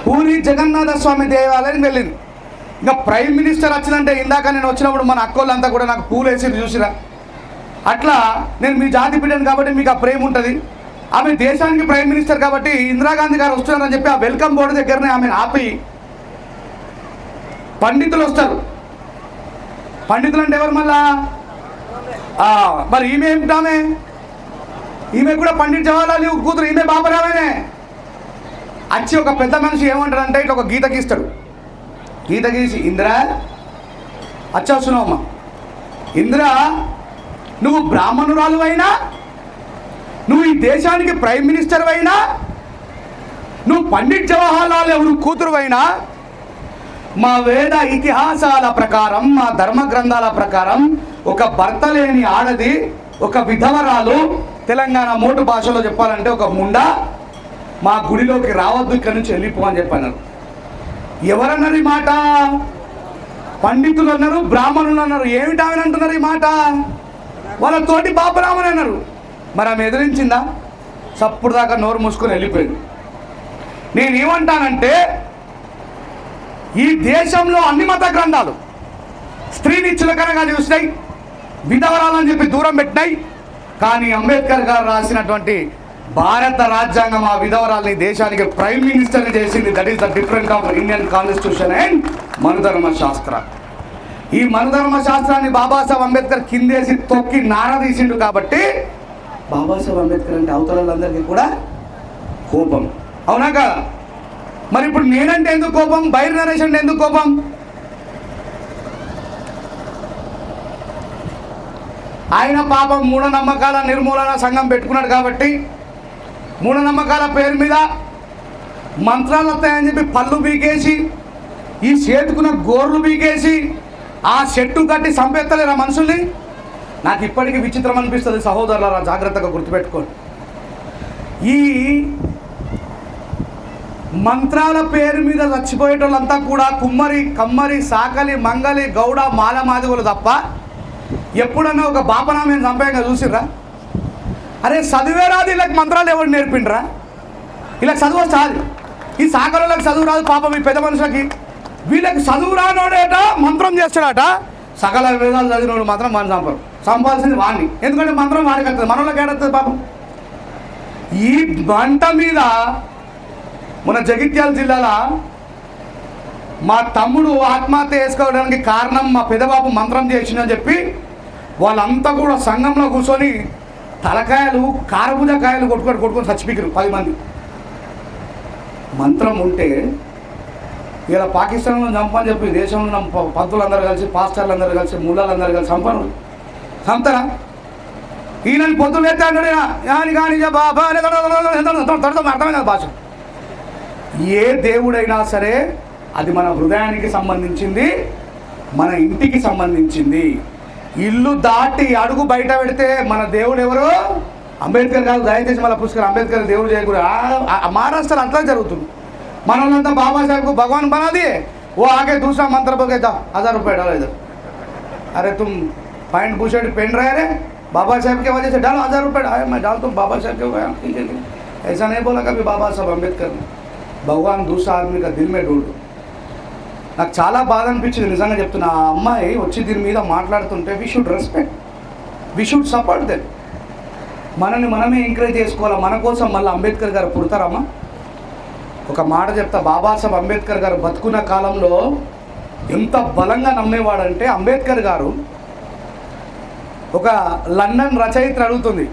పూరి జగన్నాథ స్వామి దేవాలయానికి వెళ్ళింది. ఇంకా ప్రైమ్ మినిస్టర్ వచ్చిందంటే, ఇందాక నేను వచ్చినప్పుడు మన అక్కోళ్ళంతా కూడా నాకు పూలు వేసి చూసిరా, అట్లా నేను మీ జాతి బిడ్డను కాబట్టి మీకు ఆ ప్రేమ ఉంటుంది. ఆమె దేశానికి ప్రైమ్ మినిస్టర్ కాబట్టి ఇందిరాగాంధీ గారు వస్తున్నారని చెప్పి ఆ వెల్కమ్ బోర్డు దగ్గరనే ఆమెను ఆపి పండితులు వస్తారు. పండితులు అంటే ఎవరు మళ్ళా? మరి ఈమె ఏమిటామె? ఈమె కూడా పండిట్ జవహర్లాల్ నెహ్రూ కూతురు, ఈమె బాబరావేనే. వచ్చి ఒక పెద్ద మనిషి ఏమంటాడంటే ఇట్లా ఒక గీత గీస్తాడు. గీత గీసి, ఇందిరా అచ్చవస్తున్నావమ్మా, ఇందిరా నువ్వు బ్రాహ్మణురాలు అయినా, నువ్వు ఈ దేశానికి ప్రైమ్ మినిస్టర్ అయినా, నువ్వు పండిట్ జవహర్లాల్ నెహ్రూ కూతురు అయినా, మా వేద ఇతిహాసాల ప్రకారం, మా ధర్మ గ్రంథాల ప్రకారం ఒక భర్త లేని ఆడది, ఒక విధవరాలు, తెలంగాణ మోటు భాషలో చెప్పాలంటే ఒక ముండా, మా గుడిలోకి రావద్దు, ఇక్కడి నుంచి వెళ్ళిపో అని చెప్పన్నారు. ఎవరన్నారు ఈ మాట? పండితులు అన్నారు, బ్రాహ్మణులు అన్నారు. ఏమిటామని అంటున్నారు ఈ మాట? వాళ్ళ తోటి బాబరామని అన్నారు. మరి ఆమె ఎదిరించిందా? చప్పుడు దాకా నోరు మూసుకొని వెళ్ళిపోయింది. నేనేమంటానంటే ఈ దేశంలో అన్ని మత గ్రంథాలు స్త్రీని చులకనగా చూసినాయి, విధవరాలని చెప్పి దూరం పెట్టినాయి. కానీ అంబేద్కర్ గారు రాసినటువంటి భారత రాజ్యాంగం ఆ విధవరాల్ని దేశానికి ప్రైమ్ మినిస్టర్ని చేసింది. That is the difference of Indian constitution and Manudharma Shastra. ఈ మనుధర్మ శాస్త్రాన్ని బాబాసాహెబ్ అంబేద్కర్ కిందేసి తొక్కి నారదీసిండు. కాబట్టి బాబాసాహెబ్ అంబేద్కర్ అంటే అవతలందరికీ కూడా కోపం, అవునా కదా? మరి ఇప్పుడు నేనంటే ఎందుకు కోపం? బైర్ నరేష్ అంటే ఎందుకు కోపం? ఆయన పాపం మూఢనమ్మకాల నిర్మూలన సంఘం పెట్టుకున్నాడు కాబట్టి మూఢనమ్మకాల పేరు మీద మంత్రాలు వస్తాయని చెప్పి పళ్ళు బీకేసి, ఈ చేతుకున్న గోర్లు బీకేసి, ఆ చెట్టు కట్టి చంపేస్తలేరు ఆ మనుషుల్ని. నాకు ఇప్పటికీ విచిత్రం అనిపిస్తుంది. సహోదరులారా, జాగ్రత్తగా గుర్తుపెట్టుకోండి. ఈ మంత్రాల పేరు మీద చచ్చిపోయేటోళ్ళంతా కూడా కుమ్మరి, కమ్మరి, సాకలి, మంగలి, గౌడ, మాల మాదిగోలు తప్ప ఎప్పుడన్నా ఒక బాపనామని చంపాయంగా చూసిర్రా? అరే చదివే రాదు వీళ్ళకి, మంత్రాలు ఎవరు నేర్పిండ్రా? వీళ్ళకి చదువు చాలు. ఈ సాకలకు చదువు రాదు పాపం ఈ పెద్ద మనుషులకి. వీళ్ళకి చదువు రానోడేట మంత్రం చేస్తాడట. సకల వేదాలు చదివినోడు మాత్రం మన చంపరు. చంపాల్సింది వాడిని, ఎందుకంటే మంత్రం వాడికి వస్తుంది, మనలోకి ఏడవుతుంది పాపం. ఈ వంట మీద మన జగిత్యాల జిల్లాలో మా తమ్ముడు ఆత్మహత్య చేసుకోవడానికి కారణం మా పెదబాబు మంత్రం చేసిందని చెప్పి వాళ్ళంతా కూడా సంఘంలో కూర్చొని తలకాయలు, కారపుజకాయలు కొట్టుకొని చచ్చిపోయారు 10 మంది. మంత్రం ఉంటే ఇలా పాకిస్తాన్లో చంపని చెప్పి దేశంలో పంతులందరూ కలిసి, పాస్టర్లు అందరూ కలిసి, ముళ్ళలందరూ కలిసి చంపుతారా? ఈయనని పొద్దులు ఎత్తాడు కానీ బాబా అర్థమైంది భాష. ఏ దేవుడైనా సరే అది మన హృదయానికి సంబంధించింది, మన ఇంటికి సంబంధించింది. ఇల్లు దాటి అడుగు బయట పెడితే మన దేవుడు ఎవరు? అంబేద్కర్ గారు. దయచేసి మళ్ళీ పుస్తకం అంబేద్కర్ దేవుడు చేయకూడదు. మహారాష్ట్రలో అట్లా జరుగుతుంది. మనోళ్ళంతా బాబాసాహెబ్కు భగవాన్ బనాది, ఓ ఆగే दूसरा मंत्र बोल के जाओ 1000 रुपये डालो इधर. अरे तुम पैंट बुशर्ट पहन रहे रे, बाबा साहब के वजह से डालो 1000 रुपये. आए मैं डालता हूँ बाबा साहब के गया, ठीक है. ऐसा नहीं बोला कभी बाबा साहब अम्बेडकर ने. భగవాన్ దూసరా ఆద్మీ కా దిల్ మే డూల్డు. నాకు చాలా బాధ అనిపించింది నిజంగా చెప్తున్నా. ఆ అమ్మాయి వచ్చి దీని మీద మాట్లాడుతుంటే we should respect, we should support them. మనల్ని మనమే ఎంకరేజ్ చేసుకోవాలి. మన కోసం మళ్ళీ అంబేద్కర్ గారు పుడతారమ్మా? ఒక మాట చెప్తా, బాబాసాహెబ్ అంబేద్కర్ గారు బతుకున్న కాలంలో ఎంత బలంగా నమ్మేవాడంటే, అంబేద్కర్ గారు ఒక లండన్ రచయిత్రి అడుగుతుంది,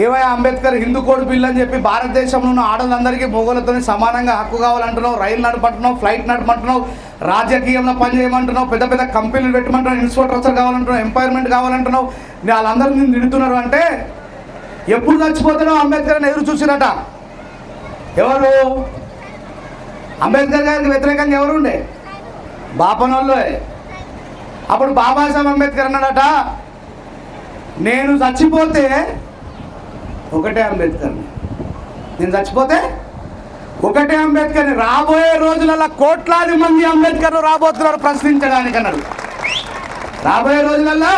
ఏవయ్యా అంబేద్కర్ హిందూ కోడ్ బిల్ అని చెప్పి భారతదేశంలో ఉన్న ఆడలందరికీ మొగోళ్ళతో సమానంగా హక్కు కావాలంటున్నావు, రైలు నడపంటున్నావు, ఫ్లైట్ నడపంటున్నావు, రాజకీయంలో పనిచేయమంటున్నావు, పెద్ద పెద్ద కంపెనీలు పెట్టమంటున్నావు, ఇన్స్పెక్టర్ కావాలంటున్నావు, ఎంపైర్మెంట్ కావాలంటున్నావు, వాళ్ళందరినీ నిడుతున్నారు అంటే ఎప్పుడు చచ్చిపోతున్నావు అంబేద్కర్ అని ఎదురు చూసిరట. ఎవరు? అంబేద్కర్ గారికి వ్యతిరేకంగా ఎవరు ఉండే? బాపనోళ్ళే. అప్పుడు బాబాసాహెబ్ అంబేద్కర్ అన్నాడట, నేను చచ్చిపోతే ఒకటే అంబేద్కర్ని, నేను చచ్చిపోతే ఒకటే అంబేద్కర్ని. రాబోయే రోజులలో కోట్లాది మంది అంబేద్కర్లు రాబోతున్నారు ప్రశ్నించడానికి అన్నాడు. రాబోయే రోజులలో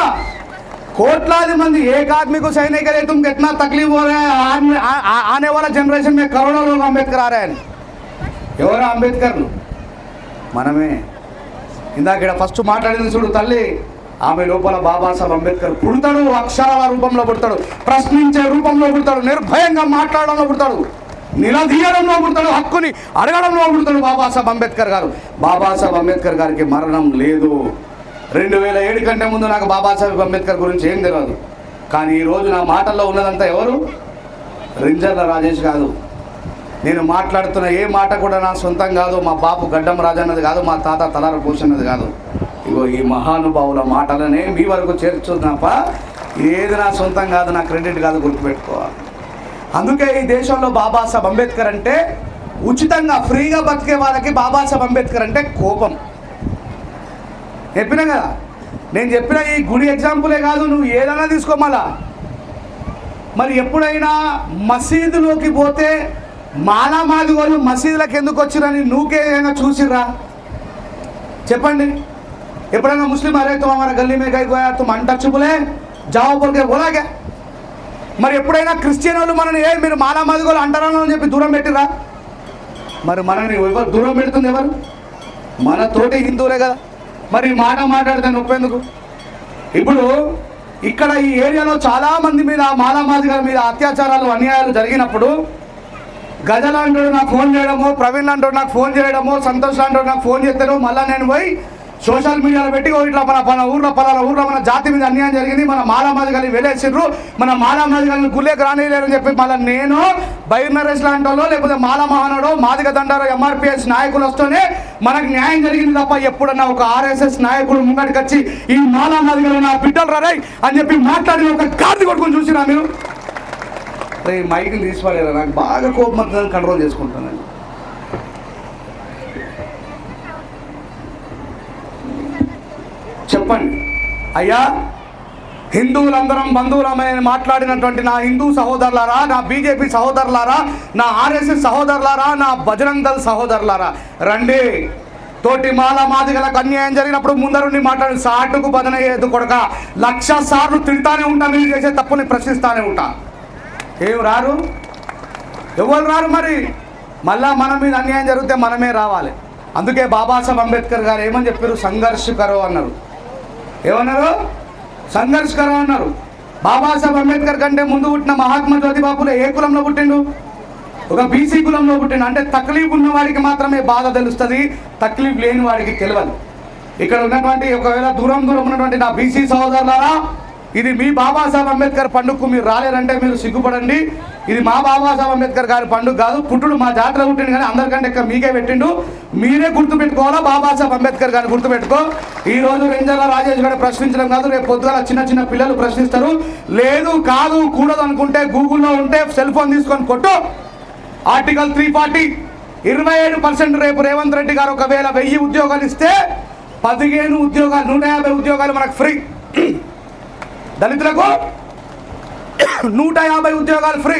कोटलादि मंदी एक आदमी को सही नहीं करे तुम कितना तकलीफ हो रहा है. आने वाला जनरेशन में करोड़ों लोग अंबेडकर आ रहे हैं. ఎవరు అంబేద్కర్లు? మనమే. ఇందాక ఇక్కడ ఫస్ట్ మాట్లాడింది చూడు తల్లి, ఆమె లోపల బాబాసాహెబ్ అంబేద్కర్ పుడతాడు, అక్షరాల రూపంలో పుడతాడు, ప్రశ్నించే రూపంలో పుడతాడు, నిర్భయంగా మాట్లాడడంలో పుడతాడు, నిలదీయడంలో పుడతాడు, హక్కుని అడగడంలో పుడతాడు బాబాసాహెబ్ అంబేద్కర్ గారు. బాబాసాహెబ్ అంబేద్కర్ గారికి మరణం లేదు. 2007 కంటే ముందు నాకు బాబాసాహెబ్ అంబేద్కర్ గురించి ఏం తెలియదు. కానీ ఈరోజు నా మాటల్లో ఉన్నదంతా ఎవరు? రింజర్ల రాజేష్ కాదు. నేను మాట్లాడుతున్న ఏ మాట కూడా నా సొంతం కాదు, మా బాపు గడ్డం రాజన్నది కాదు, మా తాత తలార పోషన్నది కాదు. ఇగో ఈ మహానుభావుల మాటలనే మీ వరకు చేర్చున్నాప. ఏది నా సొంతం కాదు, నా క్రెడిట్ కాదు, గుర్తుపెట్టుకోవాలి. అందుకే ఈ దేశంలో బాబాసాహెబ్ అంబేద్కర్ అంటే ఉచితంగా ఫ్రీగా బతికే వాళ్ళకి బాబాసాహెబ్ అంబేద్కర్ అంటే కోపం. చెప్పినా కదా, నేను చెప్పిన ఈ గుడి ఎగ్జాంపులే కాదు, నువ్వు ఏదైనా తీసుకోమలా. మరి ఎప్పుడైనా మసీదులోకి పోతే మాలామాది వాళ్ళు మసీదులకు ఎందుకు వచ్చిరని నువ్వుకేమైనా చూసిర్రా? చెప్పండి. ఎప్పుడైనా ముస్లిం అరే తుమ్ హమారా గల్లీ మే గై గోయా తుమ్ అన్టచబులే జావో బోల్కే బోలాగే. మరి ఎప్పుడైనా క్రిస్టియన్ వాళ్ళు మనని మీరు మాలామాది వాళ్ళు అంటారని అని చెప్పి దూరం పెట్టిరా? మరి మనని ఎవరు దూరం పెడుతుంది? ఎవరు? మన తోటి హిందువులే కదా. మరి మాట మాట్లాడితే నొప్పేందుకు? ఇప్పుడు ఇక్కడ ఈ ఏరియాలో చాలామంది మీద మాలామాదిగల మీద అత్యాచారాలు అన్యాయాలు జరిగినప్పుడు గజల్ అంటాడు నాకు ఫోన్ చేయడమో, ప్రవీణ్ అంటాడు నాకు ఫోన్ చేయడమో, సంతోష్ అంటాడు నాకు ఫోన్ చేస్తాడు. మళ్ళీ నేను పోయి సోషల్ మీడియాలో పెట్టి ఇట్లా మన ఊర్లో పలానా ఊర్లో మన జాతి మీద అన్యాయం జరిగింది, మన మాలామాదిగల్ని వెళ్ళేసిర్రు, మన మాలామాదిగల్ని గుళ్ళేకి రానిలేరని చెప్పి మళ్ళీ నేను బైర్నరేస్ లాంటో లేకపోతే మాలా మహానాడో మాదిగ దండారో ఎంఆర్పిఎస్ నాయకులు వస్తేనే మనకు న్యాయం జరిగింది తప్ప ఎప్పుడన్నా ఒక ఆర్ఎస్ఎస్ నాయకుడు ముంగడికి వచ్చి ఈ మాలామాదిగలు నా బిడ్డలు రారై అని చెప్పి మాట్లాడిన ఒక కార్డు కొట్టుకొని చూసినా మీరు? మైకిల్ తీసుకోలేరా? నాకు బాగా కోపం వస్తుందని కంట్రోల్ చేసుకుంటానండి. చెప్పండి అయ్యా, హిందువులందరం బంధువులమని మాట్లాడినటువంటి నా హిందూ సహోదరులారా, నా బీజేపీ సహోదరులారా, నా ఆర్ఎస్ఎస్ సహోదరులారా, నా బజరంగ్ దళ్ సహోదరులారా, రండి. తోటి మాదిగలకు అన్యాయం జరిగినప్పుడు ముందరుండి మాట్లాడి సాటుకు బదనయ్యేది కొడక 1,00,000 సార్లు తిడతానే ఉంటా, మీరు చేసే తప్పుని ప్రశ్నిస్తానే ఉంటా. ఏం రారు? ఎవరు రారు? మరి మళ్ళా మన మీద అన్యాయం జరిగితే మనమే రావాలి. అందుకే బాబాసాహెబ్ అంబేద్కర్ గారు ఏమని చెప్పారు? సంఘర్షకరో అన్నారు. ఏమన్నారు? సంఘర్షకరో అన్నారు. బాబాసాహెబ్ అంబేద్కర్ కంటే ముందు పుట్టిన మహాత్మా జ్యోతిబాపులే ఏ కులంలో పుట్టిండు? ఒక బీసీ కులంలో పుట్టిండు. అంటే తక్లీఫ్ ఉన్న వాడికి మాత్రమే బాధ తెలుస్తుంది, తక్లీఫ్ లేని వాడికి తెలియదు. ఇక్కడ ఉన్నటువంటి ఒకవేళ దూరం ఉన్నటువంటి నా బీసీ సహోదరులారా, ఇది మీ బాబాసాహెబ్ అంబేద్కర్ పండుగకు మీరు రాలేరంటే మీరు సిగ్గుపడండి. ఇది మా బాబాసాహెబ్ అంబేద్కర్ గారి పండుగ కాదు. పుట్టుడు మా జాతర పుట్టిండు కానీ అందరికంటే ఎక్కువ మీకే పెట్టిండు. మీరే గుర్తుపెట్టుకోవాలా, బాబాసాహెబ్ అంబేద్కర్ గారిని గుర్తుపెట్టుకో. ఈరోజు రింజర్ల రాజేష్ గారు ప్రశ్నించడం కాదు, రేపు పొద్దుగా చిన్న పిల్లలు ప్రశ్నిస్తారు. లేదు కాదు కూడదు అనుకుంటే గూగుల్లో ఉంటే సెల్ ఫోన్ తీసుకొని కొట్టు. ఆర్టికల్ 340 27%. రేపు రేవంత్ రెడ్డి గారు ఒకవేళ 1000 ఉద్యోగాలు ఇస్తే 15 ఉద్యోగాలు 150 ఉద్యోగాలు మనకు ఫ్రీ. దళితులకు 150 ఉద్యోగాలు ఫ్రీ,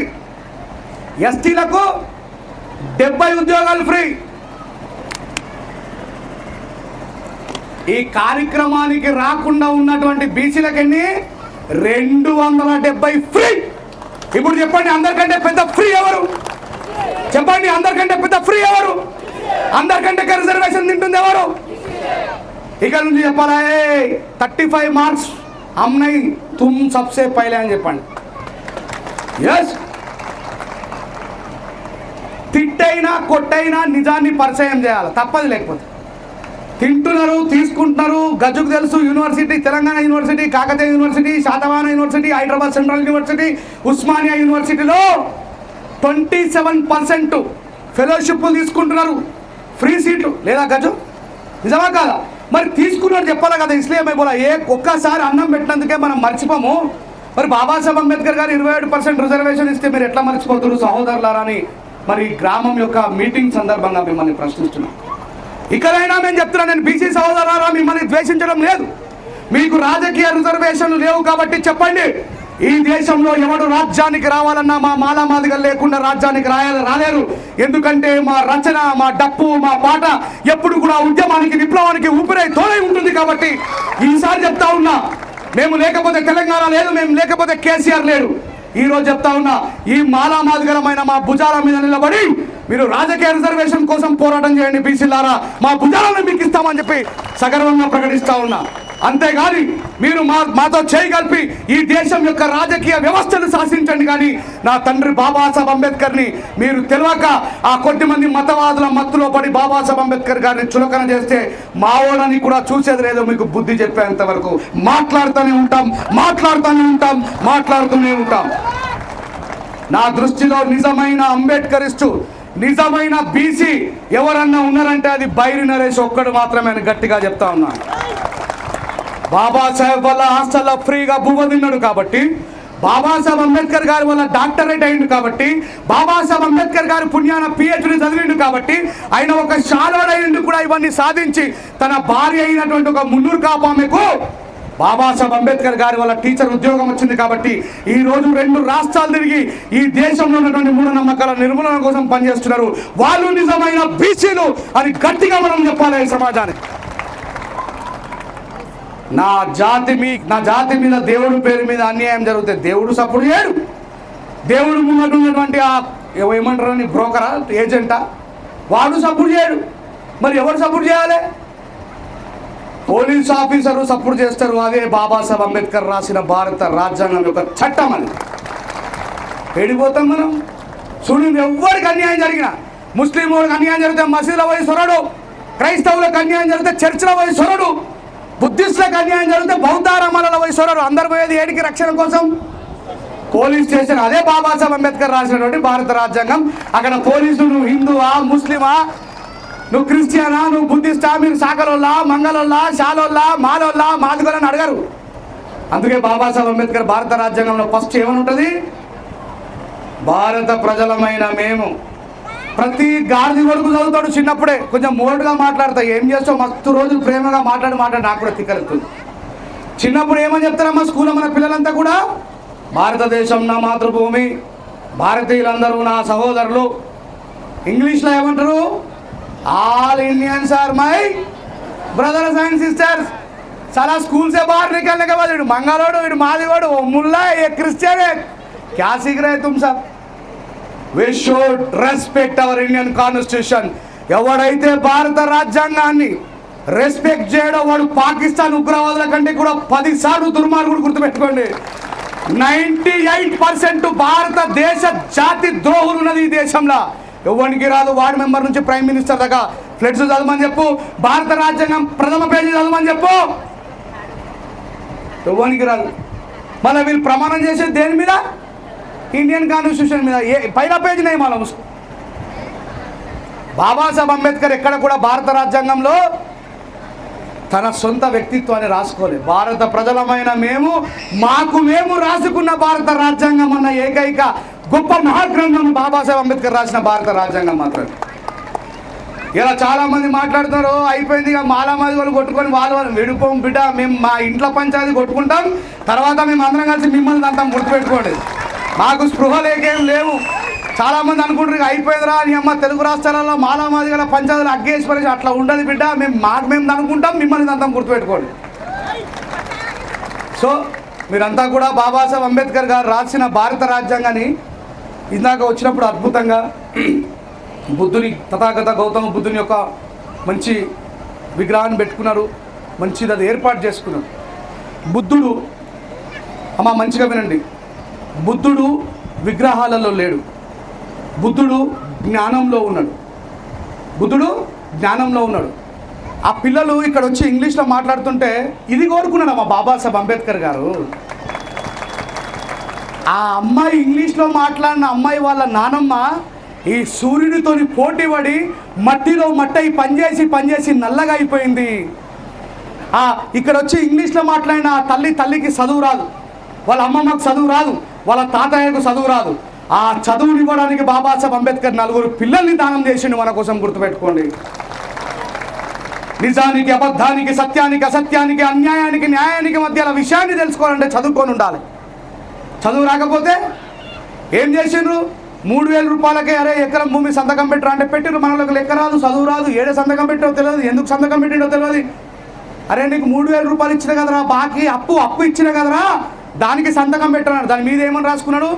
ఎస్టీలకు 70 ఉద్యోగాలు ఫ్రీ. ఈ కార్యక్రమానికి రాకుండా ఉన్నటువంటి బీసీలకు ఎన్ని? 270 ఫ్రీ. ఇప్పుడు చెప్పండి, అందరికంటే పెద్ద ఫ్రీ ఎవరు? చెప్పండి, అందరికంటే పెద్ద ఫ్రీ ఎవరు? అందరికంటే రిజర్వేషన్ తింటుంది ఎవరు? ఇక్కడ నుంచి చెప్పాలా? 35 మార్క్స్ हम नहीं तुम सबसे पहले అని చెప్పండి. ఎస్, తిట్టైనా కొట్టైనా నిజాన్ని పరిచయం చేయాలి, తప్పదు. లేకపోతే తింటున్నారు, తీసుకుంటున్నారు. గజుకు తెలుసు university, Telangana university, Kakatiya university, Satavahana university, Hyderabad central university, Osmania యూనివర్సిటీలో 27% ఫెలోషిప్లు తీసుకుంటున్నారు, ఫ్రీ సీట్లు. లేదా గజు? నిజమా కాదా? మరి తీసుకున్నాడు చెప్పాలి కదా. ఇస్లామే బోలా ఒక్కసారి అన్నం పెట్టినందుకే మనం మర్చిపోము. మరి బాబాసాహెబ్ అంబేద్కర్ గారు 27% రిజర్వేషన్ ఇస్తే మీరు ఎట్లా మర్చిపోతున్నారు సహోదరులారా అని మరి గ్రామం యొక్క మీటింగ్ సందర్భంగా మిమ్మల్ని ప్రశ్నిస్తున్నాం. ఇక్కడైనా మేము చెప్తున్నాను, నేను బీసీ సహోదరులారా మిమ్మల్ని ద్వేషించడం లేదు. మీకు రాజకీయ రిజర్వేషన్లు లేవు కాబట్టి చెప్పండి, ఈ దేశంలో ఎవడు రాజ్యానికి రావాలన్నా మా మాలామాదిగలు లేకుండా రాజ్యానికి రాలేరు. ఎందుకంటే మా రచన, మా డప్పు, మా పాట ఎప్పుడు కూడా ఉద్యమానికి, విప్లవానికి ఊపిరై తోడై ఉంటుంది. కాబట్టి ఈసారి చెప్తా ఉన్నా, మేము లేకపోతే తెలంగాణ లేదు, మేము లేకపోతే కేసీఆర్ లేడు. ఈరోజు చెప్తా ఉన్నా, ఈ మాలామాదిగలమైన మా భుజాల మీద నిలబడి మీరు రాజకీయ రిజర్వేషన్ కోసం పోరాటం చేయండి బీసీలారా, మా భుజాలను మీకు ఇస్తామని చెప్పి సగర్వంగా ప్రకటిస్తా ఉన్నా. అంతేగాని మీరు మాతో చేయి కలిపి ఈ దేశం యొక్క రాజకీయ వ్యవస్థను శాసించండి. కానీ నా తండ్రి బాబాసాహెబ్ అంబేద్కర్ని మీరు తెలియక ఆ కొద్దిమంది మతవాదుల మత్తులో పడి బాబాసాహెబ్ అంబేద్కర్ గారిని చులకన చేస్తే మావోడని కూడా చూసేది లేదో మీకు బుద్ధి చెప్పేంత వరకు మాట్లాడుతూనే ఉంటాం. నా దృష్టిలో నిజమైన అంబేద్కరిస్టు, నిజమైన బీసీ ఎవరన్నా ఉన్నారంటే అది బైరి నరేష్ ఒక్కడు మాత్రమే అని గట్టిగా చెప్తా ఉన్నాను. బాబాసాహెబ్ వల్ల హాస్టల్లో ఫ్రీగా బువ్వ తిన్నాడు కాబట్టి, బాబాసాహెబ్ అంబేద్కర్ గారి వల్ల డాక్టరేట్ అయిండు కాబట్టి, బాబాసాహెబ్ అంబేద్కర్ గారి పుణ్యాన PhD చదివిండు కాబట్టి, ఆయన ఒక షాలోడ్ అయ్యిండు కూడా ఇవన్నీ సాధించి తన భార్య అయినటువంటి ఒక మున్నూరు కాపామెకు బాబాసాహెబ్ అంబేద్కర్ గారి వల్ల టీచర్ ఉద్యోగం వచ్చింది కాబట్టి ఈ రోజు 2 రాష్ట్రాలు తిరిగి ఈ దేశంలో ఉన్నటువంటి మూఢనమ్మకాల నిర్మూలన కోసం పనిచేస్తున్నారు. వాళ్ళు నిజమైన బీసీలు అని గట్టిగా మనం చెప్పాలి ఈ సమాజానికి. నా జాతి మీద దేవుడి పేరు మీద అన్యాయం జరిగితే దేవుడు సపోర్ట్ చేయడు. దేవుడు ముంగట ఉన్నటువంటి ఏమంటారని బ్రోకరా, ఏజెంటా, వాడు సపోర్ట్ చేయడు. మరి ఎవరు సపోర్ట్ చేయాలి? పోలీస్ ఆఫీసరు సపోర్ట్ చేస్తారు. అదే బాబాసాహెబ్ అంబేద్కర్ రాసిన భారత రాజ్యాంగం యొక్క చట్టం అది. వెళ్ళిపోతాం మనం. చూడండి, ఎవరికి అన్యాయం జరిగినా, ముస్లిం వాళ్ళకి అన్యాయం జరిగితే మసీదుల పోయి సొరడు, క్రైస్తవులకు అన్యాయం జరిగితే చర్చిల పోయి సొరడు, బుద్ధిస్టులకు అన్యాయం జరిగితే బౌద్ధారామాలలో పోయి సొరడు. అందరు పోయేది ఏడికి? రక్షణ కోసం. పోలీస్ స్టేషన్ అదే బాబాసాహెబ్ అంబేద్కర్ రాసినటువంటి భారత రాజ్యాంగం. అక్కడ పోలీసులు నువ్వు హిందువా, ముస్లిమా, నువ్వు క్రిస్టియనా, నువ్వు బుద్ధిస్టా, మీరు శాఖలోల్లా, మంగళోల్లా, శాలోల్లా, మాలోల్లా, మాదిగోలని అడగరు. అందుకే బాబాసాహెబ్ అంబేద్కర్ భారత రాజ్యాంగంలో ఫస్ట్ ఏమని ఉంటుంది? భారత ప్రజలమైన మేము. ప్రతి గాడిది కొడుకు చదువుతాడు చిన్నప్పుడే, కొంచెం మోటుగా మాట్లాడతా, ఏం చేస్తావు మస్తు రోజులు ప్రేమగా మాట్లాడి నాకు కూడా తిక్కలుతుంది. చిన్నప్పుడు ఏమని చెప్తారమ్మా స్కూల్లో మన పిల్లలంతా కూడా? భారతదేశం నా మాతృభూమి, భారతీయులందరూ నా సహోదరులు. ఇంగ్లీష్లో ఏమంటారు? All Indians are my brothers and sisters. చాలా స్కూల్ से बाहर निकलने के बाद मंगलोడు, వీడు మాదిగోడు, ఓ ముల్లా, ఏ క్రిస్టియన్, क्या सीख रहे तुम सब? We should respect our Indian Constitution. ఎవడైతే భారత రాజ్యాంగాన్ని రెస్పెక్ట్ చేయడం వాడు పాకిస్తాన్ ఉగ్రవాదుల కంటే కూడా 10 సార్లు దుర్మార్గుడు. గుర్తుపెట్టుకోండి, 98% భారతదేశ జాతి ద్రోహులు ఉన్నది ఈ దేశంలో. ఎవరికి రాదు. వార్డు మెంబర్ నుంచి ప్రైమ్ మినిస్టర్ దాకా ఫ్లెక్స్ చదవమని చెప్పు, భారత రాజ్యాంగం ప్రథమ పేజీ చదవమని చెప్పు, ఎవరికి రాదు. మళ్ళీ వీళ్ళు ప్రమాణం చేసేది దేని మీద? ఇండియన్ కాన్స్టిట్యూషన్ మీద. పైన పేజీ నై మాలం. బాబాసాహెబ్ అంబేద్కర్ ఎక్కడ కూడా భారత రాజ్యాంగంలో తన సొంత వ్యక్తిత్వాన్ని రాసుకోలేదు. భారత ప్రజలమైన మేము రాసుకున్న భారత రాజ్యాంగం అన్న ఏకైక గొప్ప మహాగ్రంథం బాబాసాహెబ్ అంబేద్కర్ రాసిన భారత రాజ్యాంగం మాత్రమే. ఇలా చాలామంది మాట్లాడుతున్నారు, అయిపోయింది ఇక మాలామాది వాళ్ళు కొట్టుకొని వాళ్ళు విడిపోం బిడ్డ, మేము మా ఇంట్లో పంచాయతీ కొట్టుకుంటాం, తర్వాత మేము అందరం కలిసి మిమ్మల్ని అంతా గుర్తుపెట్టుకోండి. మాకు స్పృహ లేకేం లేవు. చాలామంది అనుకుంటారు అయిపోయిందిరా అని. అమ్మ తెలుగు రాష్ట్రాలలో మాలామాది గల పంచాయతీలు అగ్గేశ్వరి అట్లా ఉండదు బిడ్డ, మేము అనుకుంటాం, మిమ్మల్ని అంతా గుర్తుపెట్టుకోండి. సో మీరంతా కూడా బాబాసాహెబ్ అంబేద్కర్ గారు రాసిన భారత రాజ్యాంగాన్ని ఇందాక వచ్చినప్పుడు అద్భుతంగా బుద్ధుని, తథాగత గౌతమ బుద్ధుని యొక్క మంచి విగ్రహాన్ని పెట్టుకున్నారు, మంచిది అది ఏర్పాటు చేసుకున్నారు. బుద్ధుడు, అమ్మ మంచిగా వినండి, బుద్ధుడు విగ్రహాలలో లేడు, బుద్ధుడు జ్ఞానంలో ఉన్నాడు. ఆ పిల్లలు ఇక్కడ వచ్చి ఇంగ్లీష్లో మాట్లాడుతుంటే ఇది కోరుకున్నాడు మా బాబాసాహెబ్ అంబేద్కర్ గారు. ఆ అమ్మాయి ఇంగ్లీష్లో మాట్లాడిన అమ్మాయి వాళ్ళ నానమ్మ ఈ సూర్యుడితోని పోటీపడి మట్టిలో మట్టై పనిచేసి నల్లగా అయిపోయింది. ఇక్కడ వచ్చి ఇంగ్లీష్లో మాట్లాడిన ఆ తల్లికి చదువు రాదు, వాళ్ళ అమ్మమ్మకు చదువు రాదు, వాళ్ళ తాతయ్యకు చదువు రాదు. ఆ చదువుని ఇవ్వడానికి బాబాసాహెబ్ అంబేద్కర్ 4 పిల్లల్ని దానం చేసిండు మన కోసం. గుర్తుపెట్టుకోండి, నిజానికి అబద్ధానికి, సత్యానికి అసత్యానికి, అన్యాయానికి న్యాయానికి మధ్య విషయాన్ని తెలుసుకోవాలంటే చదువుకొని ఉండాలి. చదువు రాకపోతే ఏం చేసిండ్రు? 3000 రూపాయలకే అరే ఎకరం భూమి సంతకం పెట్టరా అంటే పెట్టిరు. మనలోకి లెక్క రాదు, చదువు రాదు, ఏడే సంతకం పెట్టో తెలియదు, ఎందుకు సంతకం పెట్టిండో తెలియదు. అరే నీకు 3000 రూపాయలు ఇచ్చిన కదరా, బాకీ అప్పు ఇచ్చిన కదరా, దానికి సంతకం పెట్టరాడు. దాని మీద ఏమని రాసుకున్నాడు?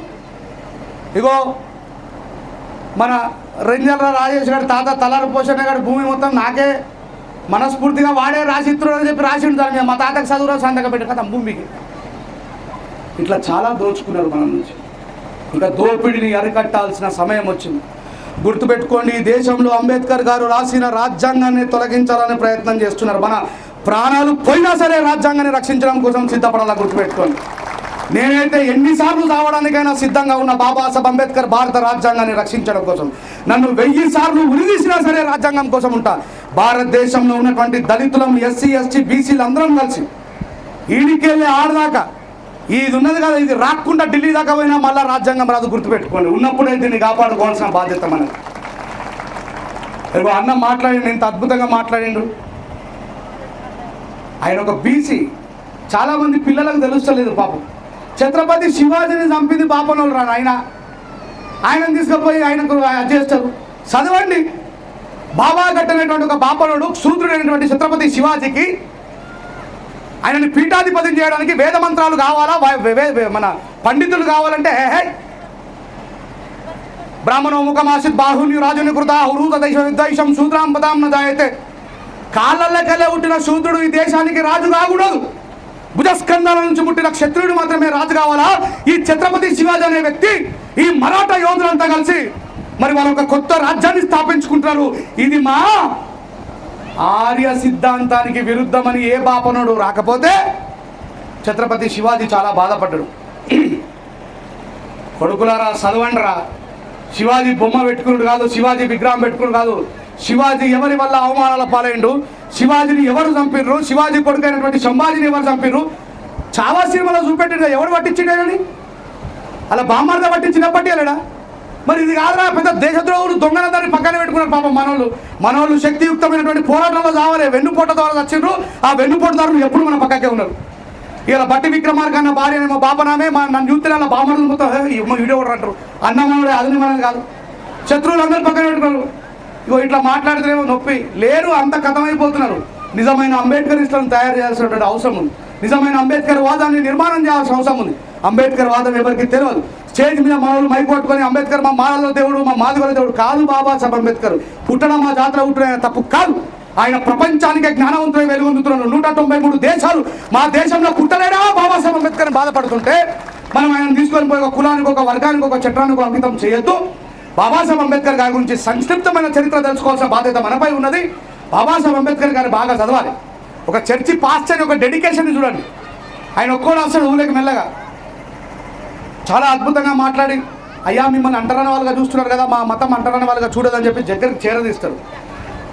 ఇగో మన రెంజర్ల రాజేష్ గారి తాత తలారి పోషణ గారి భూమి మొత్తం మనస్ఫూర్తిగా వాడే రాసిత్రుడు అని చెప్పి రాసిండు. దాని మీద మా తాతకు చదువురా సంతకం పెట్టి కదా భూమికి. ఇట్లా చాలా దోచుకున్నారు మన నుంచి. ఇంకా దోపిడిని అరికట్టాల్సిన సమయం వచ్చింది. గుర్తుపెట్టుకోండి, ఈ దేశంలో అంబేద్కర్ గారు రాసిన రాజ్యాంగాన్ని తొలగించాలని ప్రయత్నం చేస్తున్నారు. మన ప్రాణాలు పోయినా సరే రాజ్యాంగాన్ని రక్షించడం కోసం సిద్ధపడాలా. గుర్తుపెట్టుకోండి, నేనైతే ఎన్నిసార్లు చావడానికైనా సిద్ధంగా ఉన్న బాబాసాహెబ్ అంబేద్కర్ భారత రాజ్యాంగాన్ని రక్షించడం కోసం. నన్ను 1000 సార్లు ఉరిదీసినా సరే రాజ్యాంగం కోసం ఉంటా. భారతదేశంలో ఉన్నటువంటి దళితులం, ఎస్సీ ఎస్టీ బీసీలు అందరం కలిసి ఈడికెళ్ళి ఆడదాకా ఇది ఉన్నది కదా, ఇది రాకుండా ఢిల్లీ దాకా పోయినా మళ్ళీ రాజ్యాంగం రాదు. గుర్తుపెట్టుకోండి, ఉన్నప్పుడే దీన్ని కాపాడుకోవాల్సిన బాధ్యత మనది. అన్న మాట్లాడిండు, ఇంత అద్భుతంగా మాట్లాడిండు. ఆయన ఒక బీసీ. చాలామంది పిల్లలకు తెలుస్తలేదు పాపం. ఛత్రపతి శివాజీని చంపింది బాపనోళ్ళు రాను. ఆయనను తీసుకుపోయి ఆయనకు చేస్తారు. చదవండి, బాబా కట్టినటువంటి ఒక బాపనోడు శూద్రుడైనటువంటి ఛత్రపతి శివాజీకి ఆయనని పీఠాధిపతిని చేయడానికి వేద మంత్రాలు కావాలా, మన పండితులు కావాలంటే బ్రాహ్మణో ముఖమాసిత్ బాహుని రాజుని కృత హృత దైశం శూద్రాం పదాం న జాయతే. కాళ్ళల్లకెళ్ళే పుట్టిన శూద్రుడు ఈ దేశానికి రాజు కాకూడదు. భుజస్కంధాల నుంచి పుట్టిన క్షత్రుడు మాత్రమే రాజు కావాలా? ఈ ఛత్రపతి శివాజీ అనే వ్యక్తి, ఈ మరాఠా యోధులంతా కలిసి మరి వాళ్ళు ఒక కొత్త రాజ్యాన్ని స్థాపించుకుంటున్నారు. ఇది మా ఆర్య సిద్ధాంతానికి విరుద్ధమని ఏ బాపనుడు రాకపోతే ఛత్రపతి శివాజీ చాలా బాధపడ్డాడు. కొడుకులారా చదవండిరా, శివాజీ బొమ్మ పెట్టుకున్నాడు కాదు, శివాజీ విగ్రహం పెట్టుకున్నాడు కాదు. శివాజీ ఎవరి వల్ల అవమానాల పాలైండు, శివాజీని ఎవరు చంపిర్రు, శివాజీ కొడుకైనటువంటి సంభాజీని ఎవరు చంపిర్రు, చాలా సినిమాలో చూపెట్టిన ఎవరు పట్టించిండేనని. అలా బామ్మార్ద పట్టించిన పట్టేలేడా? మరి ఇది కాదురా, పెద్ద దేశద్రోహులు దొంగన దాన్ని పక్కన పెట్టుకున్నారు పాపం. మనోళ్ళు శక్తియుక్తమైనటువంటి పోరాటంలో చావలే, వెన్నుపోట ద్వారా వచ్చిండ్రు. ఆ వెన్నుపోటదారులు ఎప్పుడు మన పక్కకే ఉన్నారు. ఇలా బట్టి విక్రమార్క అన్న భార్య మా బాపనామే నన్ను చూస్తే అలా బామరులు మొత్తం వీడియో కూడా అంటారు. అన్నమానుడే అది మనది కాదు. శత్రువులు అందరూ పక్కన పెట్టుకున్నారు. ఇగో ఇట్లా మాట్లాడితేనేమో నొప్పి లేరు, అంత కథమైపోతున్నారు. నిజమైన అంబేద్కరిస్టులను తయారు చేయాల్సినటువంటి అవసరం ఉంది. నిజమైన అంబేద్కర్ వాదాన్ని నిర్మాణం చేయాల్సిన అవసరం ఉంది. అంబేద్కర్ వాదం ఎవరికి తెలియదు. స్టేజ్ మీద మనల్ని మైక్ పట్టుకొని అంబేద్కర్ మా మాలలో దేవుడు, మా మాదిగల దేవుడు కాదు. బాబాసాహెబ్ అంబేద్కర్ పుట్టడం మా జాతర పుట్టిన తప్పు కాదు. ఆయన ప్రపంచానికి జ్ఞానవంతులై వెలుగొందుతున్నారు. 193 దేశాలు మా దేశంలో పుట్టలేడా బాబాసాహెబ్ అంబేద్కర్ బాధపడుతుంటే మనం ఆయన తీసుకొని పోయి ఒక కులానికి, ఒక వర్గానికి, ఒక చట్టానికి అంకితం చేయొద్దు. బాబాసాహెబ్ అంబేద్కర్ గారి గురించి సంక్షిప్తమైన చరిత్ర తెలుసుకోవాల్సిన బాధ్యత మనపై ఉన్నది. బాబాసాహెబ్ అంబేద్కర్ గారిని బాగా చదవాలి. ఒక చర్చి పాస్టర్ ఒక డెడికేషన్ చూడండి. ఆయన ఒక్కోడు వస్తాడు ఊళ్ళకి మెల్లగా, చాలా అద్భుతంగా మాట్లాడి, అయ్యా మిమ్మల్ని అంటరాని వాళ్ళుగా చూస్తున్నారు కదా, మా మతం అంటరాని వాళ్ళుగా చూడదని చెప్పి దగ్గరికి చేరదీస్తారు.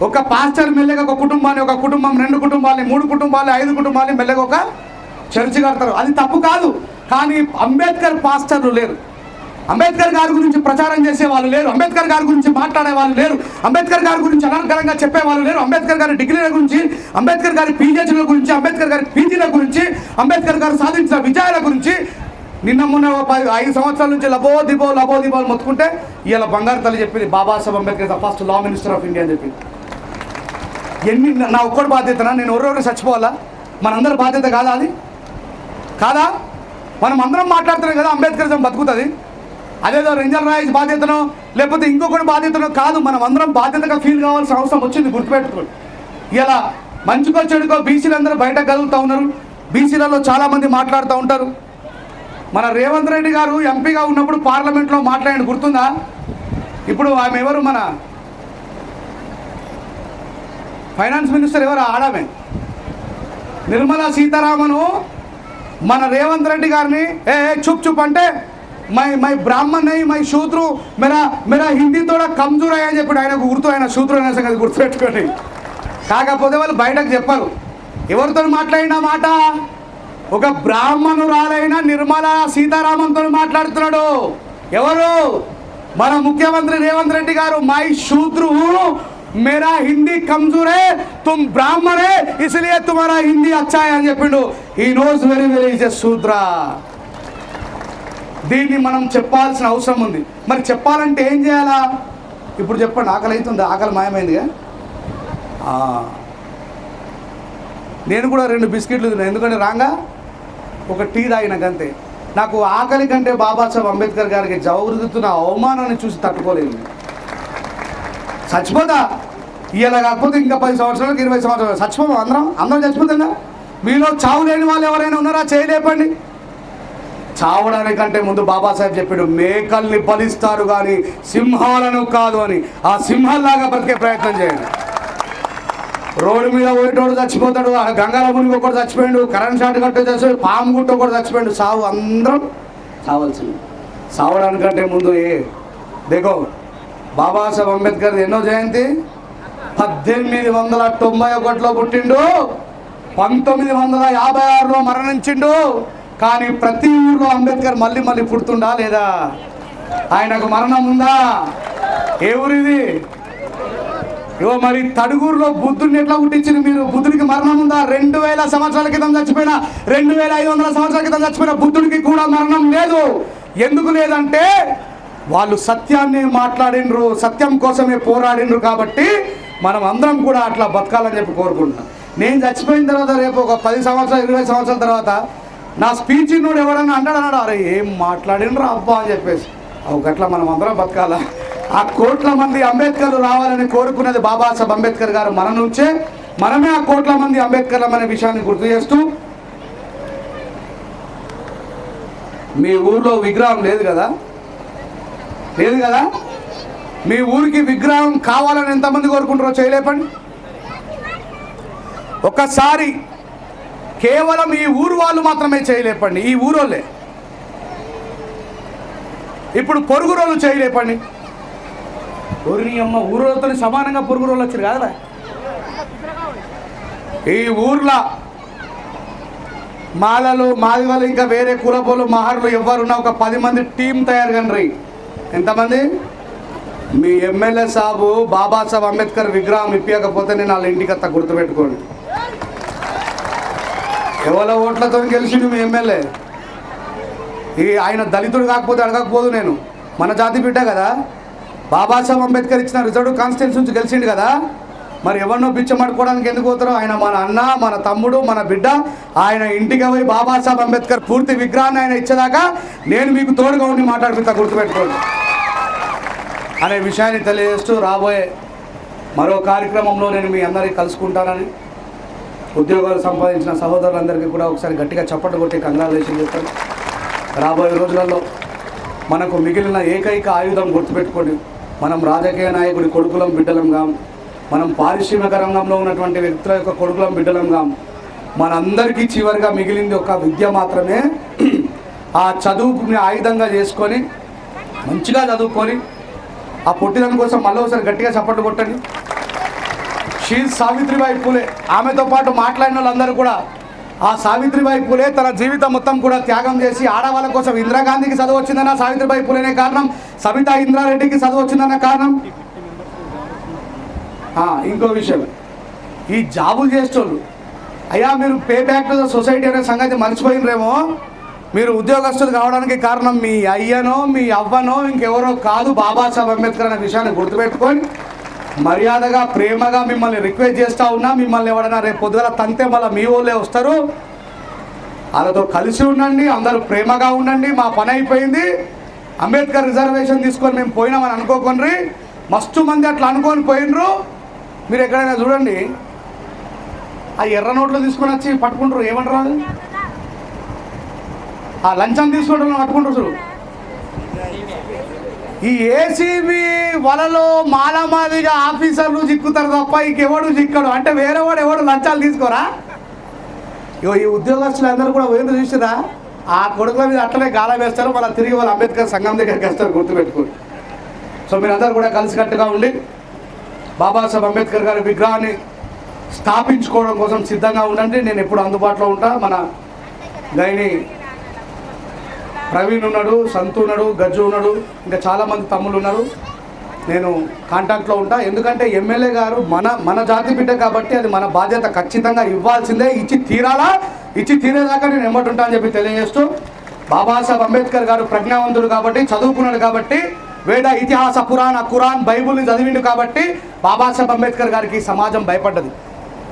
ఒక పాస్టర్ మెల్లగా ఒక కుటుంబాన్ని, ఒక కుటుంబం 2 కుటుంబాలని, 3 కుటుంబాలని, 5 కుటుంబాలని మెల్లగా ఒక చర్చి కడతారు. అది తప్పు కాదు. కానీ అంబేద్కర్ పాస్టర్లు లేరు, అంబేద్కర్ గారి గురించి ప్రచారం చేసే వాళ్ళు లేరు, అంబేద్కర్ గారి గురించి మాట్లాడే వాళ్ళు లేరు, అంబేద్కర్ గారి గురించి అనర్గళంగా చెప్పే వాళ్ళు లేరు. అంబేద్కర్ గారి డిగ్రీల గురించి, అంబేద్కర్ గారి పీహెచ్డీల గురించి, అంబేద్కర్ గారి పీజీల గురించి, అంబేద్కర్ గారు సాధించిన విజయాల గురించి నిన్న మొన్న 5 సంవత్సరాల నుంచి లబో దిబో మొత్తుకుంటే ఇవాళ బంగారు తల్లి చెప్పింది Babasaheb Ambedkar the first law minister of India అని చెప్పింది. ఎన్ని నా ఒక్కటి బాధ్యతనా? నేను ఎవరెవరు చచ్చిపోవాలా? మనందరి బాధ్యత కాదా అది? కాదా? మనం అందరం మాట్లాడుతున్నాం కదా అంబేద్కరిజం బతుకుతుంది. అదేదో రెంజల్ రాయ్ బాధ్యతనో లేకపోతే ఇంకొకటి బాధ్యతనో కాదు, మనం అందరం బాధ్యతగా ఫీల్ కావాల్సిన అవసరం వచ్చింది. గుర్తుపెట్టుకోండి. ఇలా మంచుకో చెడుకో బీసీలు అందరూ బయట కదులుతూ ఉన్నారు. బీసీలలో చాలామంది మాట్లాడుతూ ఉంటారు. మన రేవంత్ రెడ్డి గారు ఎంపీగా ఉన్నప్పుడు పార్లమెంట్లో మాట్లాడి గుర్తుందా? ఇప్పుడు ఆమె ఎవరు? మన ఫైనాన్స్ మినిస్టర్ ఎవరు? ఆడమే నిర్మలా సీతారామను మన రేవంత్ రెడ్డి గారిని చూప్ అంటే మై బ్రాహ్మణ్ మై శూద్రు మెరా హిందీ తోడా కమ్జోర్ అయ్యా అని చెప్పి ఆయనకు గుర్తు, ఆయన శూద్రు అనే సంగతి గుర్తుపెట్టుకోండి. కాకపోతే వాళ్ళు బయటకు చెప్పారు. ఎవరితో మాట్లాడిన మాట? ఒక బ్రాహ్మణురాలైన నిర్మలా సీతారామన్తో మాట్లాడుతున్నాడు. ఎవరు? మన ముఖ్యమంత్రి రేవంత్ రెడ్డి గారు. మై శూద్రు मेरा हिंदी कमजोर है, तुम ब्राह्मण है इसलिए तुम्हारा हिंदी अच्छा है అని చెప్పిండు. He knows very very is a శూద్ర. దీన్ని మనం చెప్పాల్సిన అవసరం ఉంది. మరి చెప్పాలంటే ఏం చేయాలా? ఇప్పుడు చెప్పండి. ఆకలి అవుతుంది, ఆకలి మాయమైందిగా. నేను కూడా 2 బిస్కెట్లు తిన్నాను, ఎందుకంటే రాగా ఒక టీ తాగినాకంతే. నాకు ఆకలి కంటే బాబాసాహెబ్ అంబేద్కర్ గారికి జరుగుతున్న అవమానాన్ని చూసి తట్టుకోలేదు. చచ్చిపోతా ఇలా కాకపోతే ఇంకా 10 సంవత్సరాలకు 20 సంవత్సరాలు చచ్చిపోము. అందరం చచ్చిపోతుందా? మీలో చావు లేని వాళ్ళు ఎవరైనా ఉన్నారా? చేయలేపండి. చావడానికంటే ముందు బాబాసాహెబ్ చెప్పాడు, మేకల్ని బలిస్తారు కానీ సింహాలను కాదు అని. ఆ సింహాల్లాగా బ్రతికే ప్రయత్నం చేయండి. రోడ్డు మీద పోయేటోడు చచ్చిపోతాడు, గంగాల మునిగి ఒకటి చచ్చిపోయాడు, కరెంట్ షాట్ కట్టే చచ్చిపోయాడు, పాము గుట్ట ఒకటి చచ్చిపోయాడు. సావు అందరం చావాల్సింది. సావడానికంటే ముందు దేకో బాబాసాహెబ్ అంబేద్కర్ ఎన్నో జయంతి? 1891లో పుట్టిండు, 1956లో మరణించిండు. కానీ ప్రతి ఊర్లో అంబేద్కర్ మళ్ళీ మళ్ళీ పుడుతుండా లేదా? ఆయనకు మరణం ఉందా? ఏ ఊరిది? మరి తడుగూరులో బుద్ధుడిని ఎట్లా పుట్టించింది మీరు? బుద్ధుడికి మరణం ఉందా? 2000 సంవత్సరాల క్రితం చచ్చిపోయిన, 2500 సంవత్సరాల క్రితం చచ్చిపోయిన బుద్ధుడికి కూడా మరణం లేదు. ఎందుకు లేదంటే వాళ్ళు సత్యాన్ని మాట్లాడినరు, సత్యం కోసమే పోరాడినరు. కాబట్టి మనం అందరం కూడా అట్లా బతకాలని చెప్పి కోరుకుంటున్నాం. నేను చచ్చిపోయిన తర్వాత రేపు ఒక 10 సంవత్సరాలు 20 సంవత్సరాల తర్వాత నా స్పీచ్ నోడు ఎవడన్నా అన్నాడు, అరే ఏం మాట్లాడినరా అబ్బా అని చెప్పేసి. ఒకట్లా మనం అందరం బతకాలా? ఆ కోట్ల మంది అంబేద్కర్లు రావాలని కోరుకున్నది బాబాసాహెబ్ అంబేద్కర్ గారు. మన నుంచే మనమే ఆ కోట్ల మంది అంబేద్కర్లం అనే విషయాన్ని గుర్తు చేస్తూ, మీ ఊర్లో విగ్రహం లేదు కదా? మీ ఊరికి విగ్రహం కావాలని ఎంతమంది కోరుకుంటారో చేయలేపండి. ఒకసారి కేవలం ఈ ఊరు వాళ్ళు మాత్రమే చేయలేపండి, ఈ ఊరోళ్ళే. ఇప్పుడు పొరుగు రోళ్ళు చేయలేపండి. ఊరిని అమ్మ ఊరోళ్ళతో సమానంగా పొరుగు రోళ్ళు వచ్చారు కదా. ఈ ఊర్లో మాలలు, మాదిగలు, ఇంకా వేరే కులపోలు, మహర్లు ఎవరున్నా ఒక 10 మంది టీం తయారు కండ్రి. ఎంతమంది? మీ ఎమ్మెల్యే సాబు బాబాసాహెబ్ అంబేద్కర్ విగ్రహం ఇప్పకపోతే నేను వాళ్ళ ఇంటికి అత్త గుర్తుపెట్టుకోండి. ఎవరో ఓట్లతో గెలిచిండు మీ ఎమ్మెల్యే. ఆయన దళితుడు కాకపోతే అడగకపోదు. నేను మన జాతి బిడ్డ కదా, బాబాసాహెబ్ అంబేద్కర్ ఇచ్చిన రిజర్వ్ కాన్స్టిట్యూన్సీ నుంచి గెలిచిండు కదా. మరి ఎవరినో బిచ్చమడుకోవడానికి ఎందుకు పోతారో? ఆయన మన అన్న, మన తమ్ముడు, మన బిడ్డ. ఆయన ఇంటికి పోయి బాబాసాహెబ్ అంబేద్కర్ పూర్తి విగ్రహాన్ని ఆయన ఇచ్చేదాకా నేను మీకు తోడుగా ఉండి మాట్లాడుకుంటా, గుర్తుపెట్టుకోండి అనే విషయాన్ని తెలియజేస్తూ, రాబోయే మరో కార్యక్రమంలో నేను మీ అందరికీ కలుసుకుంటానని, ఉద్యోగాలు సంపాదించిన సహోదరులందరికీ కూడా ఒకసారి గట్టిగా చప్పట్లు కొట్టి కంగ్రాచులేషన్ చెప్తాను. రాబోయే రోజులలో మనకు మిగిలిన ఏకైక ఆయుధం గుర్తుపెట్టుకోండి, మనం రాజకీయ నాయకుడి కొడుకులం బిడ్డలంగా, మనం పారిశ్రామిక రంగంలో ఉన్నటువంటి వ్యక్తుల యొక్క కొడుకులం బిడ్డలంగా, మనందరికీ చివరిగా మిగిలింది ఒక విద్య మాత్రమే. ఆ చదువుని ఆయుధంగా చేసుకొని మంచిగా చదువుకొని ఆ పుట్టిన కోసం మళ్ళీ ఒకసారి గట్టిగా చప్పట్లు కొట్టండి. షీ సావిత్రిబాయి పూలే, ఆమెతో పాటు మాట్లాడిన వాళ్ళందరూ కూడా ఆ సావిత్రిబాయి పూలే తన జీవితం మొత్తం కూడా త్యాగం చేసి ఆడవాళ్ళ కోసం, ఇందిరాగాంధీకి చదువు వచ్చిందన్న సావిత్రిబాయి పూలేనే కారణం, సబితా ఇంద్రారెడ్డికి చదువు వచ్చిందన్న కారణం. ఇంకో విషయం, ఈ జాబులు చేసేటోళ్ళు, అయ్యా మీరు pay back to the society అనే సంగతి మర్చిపోయినరేమో. మీరు ఉద్యోగస్తులు కావడానికి కారణం మీ అయ్యనో మీ అవ్వనో ఇంకెవరో కాదు, బాబాసాహెబ్ అంబేద్కర్ అనే విషయాన్ని గుర్తుపెట్టుకొని మర్యాదగా ప్రేమగా మిమ్మల్ని రిక్వెస్ట్ చేస్తూ ఉన్నా. మిమ్మల్ని ఎవడన్నా రేపు పొద్దుగల తంతే మళ్ళీ మీ వాళ్ళే వస్తారు, వాళ్ళతో కలిసి ఉండండి, అందరూ ప్రేమగా ఉండండి. మా పని అయిపోయింది, అంబేద్కర్ రిజర్వేషన్ తీసుకొని మేము పోయినామని అనుకోకండి. మస్తు మంది అట్లా అనుకొని పోయినరు. మీరు ఎక్కడైనా చూడండి, ఆ ఎర్ర నోట్లు తీసుకొని వచ్చి పట్టుకుంటారు, ఏమంటారు, ఆ లంచం తీసుకుంటారు పట్టుకుంటారు. చూడు, ఈ ఏసీబీ వలలో మాలమాదిగా ఆఫీసర్లు చిక్కుతారు తప్ప ఇంకెవడు చిక్కడు. అంటే వేరేవాడు ఎవడు లంచాలు తీసుకోరా? ఈ ఉద్యోగస్తులు అందరూ కూడా వేరు చూసిరా, ఆ కొడుకుల మీద అట్లనే గాలం వేస్తారు, మళ్ళీ తిరిగి వాళ్ళ అంబేద్కర్ సంఘం దగ్గరికి వస్తారు, గుర్తుపెట్టుకోండి. సో మీరందరూ కూడా కలిసికట్టుగా ఉండి బాబాసాహెబ్ అంబేద్కర్ గారి విగ్రహాన్ని స్థాపించుకోవడం కోసం సిద్ధంగా ఉండండి. నేను ఎప్పుడు అందుబాటులో ఉంటా. మన గైని ప్రవీణ్ ఉన్నాడు, సంతు ఉన్నాడు, గజ్జు ఉన్నాడు, ఇంకా చాలామంది తమ్ముళ్ళు ఉన్నారు. నేను కాంటాక్ట్లో ఉంటా. ఎందుకంటే ఎమ్మెల్యే గారు మన జాతి బిడ్డ కాబట్టి అది మన బాధ్యత, ఖచ్చితంగా ఇవ్వాల్సిందే, ఇచ్చి తీరాలా, ఇచ్చి తీరేదాకా నేను ఎమ్మటుంటా అని చెప్పి తెలియజేస్తూ, బాబాసాహెబ్ అంబేద్కర్ గారు ప్రజ్ఞావంతుడు కాబట్టి, చదువుకున్నాడు కాబట్టి, వేద ఇతిహాస పురాణ ఖురాన్ బైబుల్ని చదివిండు కాబట్టి బాబాసాహెబ్ అంబేద్కర్ గారికి సమాజం భయపడ్డది.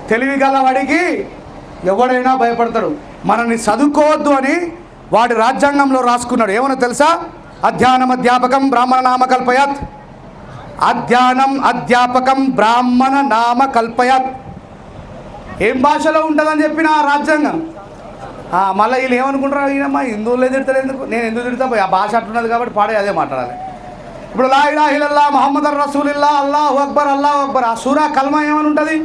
తెలివి గల వాడికి ఎవడైనా భయపడతాడు. మనల్ని చదువుకోవద్దు అని వాడి రాజ్యాంగంలో రాసుకున్నాడు. ఏమన్నా తెలుసా? అధ్యానం అధ్యాపకం బ్రాహ్మణ నామకల్పయాత్. అధ్యానం అధ్యాపకం బ్రాహ్మణ నామ కల్పయత్. ఏం భాషలో ఉంటుందని చెప్పిన రాజ్యాంగం. మళ్ళీ వీళ్ళు ఏమనుకుంటారు, ఈయనమ్మా హిందువులే తిడతారు ఎందుకు, నేను ఎందుకు తిడతా, ఆ భాష అట్లున్నది కాబట్టి పాడే అదే మాట్లాడాలి. ఇప్పుడు లా ఇలాహ ఇల్లల్లాహ్ ముహమ్మదర్ రసూలుల్లాహ్ అల్లాహు అక్బర్ అల్లాహు అక్బర్, ఆ సూరా కల్మా ఏమని ఉంటుంది,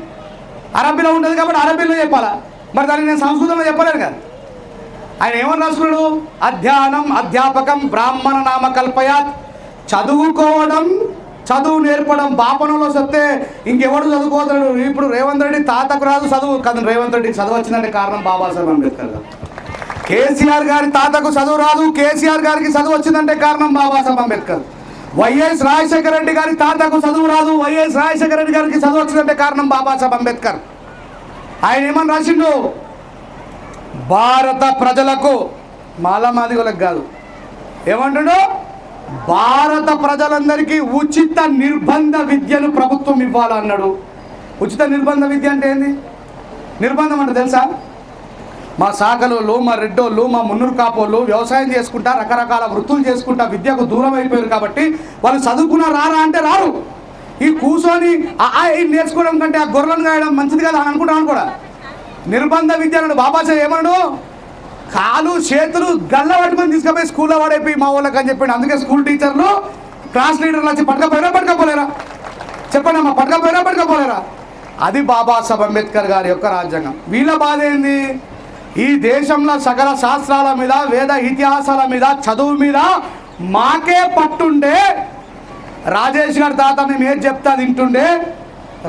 అరబీలో ఉంటుంది కాబట్టి అరబీలో చెప్పాలా. మరి దాన్ని నేను సంస్కృతంలో చెప్పలేను కదా. ఆయన ఏమని రాసుకున్నాడు, అధ్యానం అధ్యాపకం బ్రాహ్మణ నామ కల్పయాత్. చదువుకోవడం, చదువు నేర్పడం. బాపనలో చెప్తే ఇంకెవడు చదువుకోతాడు. ఇప్పుడు రేవంత్ రెడ్డి తాతకు రాదు చదువు కదా, రేవంత్ రెడ్డికి చదువు వచ్చిందంటే కారణం బాబాసాహెబ్ అంబేద్కర్ గారు. కేసీఆర్ గారి తాతకు చదువు రాదు, కేసీఆర్ గారికి చదువు వచ్చిందంటే కారణం బాబాసాహెబ్ అంబేద్కర్. వైఎస్ రాజశేఖర రెడ్డి గారి తాతకు చదువు రాదు, వైఎస్ రాజశేఖర రెడ్డి గారికి చదువు వచ్చిందంటే కారణం బాబాసాహెబ్ అంబేద్కర్. ఆయన ఏమని రాసిండు, భారత ప్రజలకు, మాలమాదిగులకు కాదు, ఏమంటాడు, భారత ప్రజలందరికీ ఉచిత నిర్బంధ విద్యను ప్రభుత్వం ఇవ్వాలన్నాడు. ఉచిత నిర్బంధ విద్య అంటే ఏంది? నిర్బంధం అంటే తెలుసా? మా శాఖలోళ్ళు, మా రెడ్డోళ్ళు, మా మున్నూరు కాపోళ్ళు వ్యవసాయం చేసుకుంటా, రకరకాల వృత్తులు చేసుకుంటా విద్యకు దూరం అయిపోయారు కాబట్టి వాళ్ళు చదువుకున్నా రారా అంటే రారు. ఈ కూర్చొని నేర్చుకోవడం కంటే ఆ గొర్రెలను గాయడం మంచిది కదా అని అనుకుంటాను కూడా. నిర్బంధ విద్య అన్నాడు బాబాసాహెబ్. ఏమన్నాడు, కాలు చేతులు గల్ల పట్టుకొని తీసుకుపోయి స్కూల్లో వాడైపోయి మా వాళ్ళకి అని చెప్పండి. అందుకే స్కూల్ టీచర్లు, క్లాస్ లీడర్లు వచ్చి పట్టుకపోలేరా చెప్పండి అమ్మా, పట్టుకపోలేరా. అది బాబాసాహెబ్ అంబేద్కర్ గారి యొక్క రాజ్యాంగం. వీళ్ళ బాధ ఏంది, ఈ దేశంలో సకల శాస్త్రాల మీద, వేద ఇతిహాసాల మీద, చదువు మీద మాకే పట్టుండే. రాజేష్ గారి తాత మేము ఏది చెప్తా తింటుండే.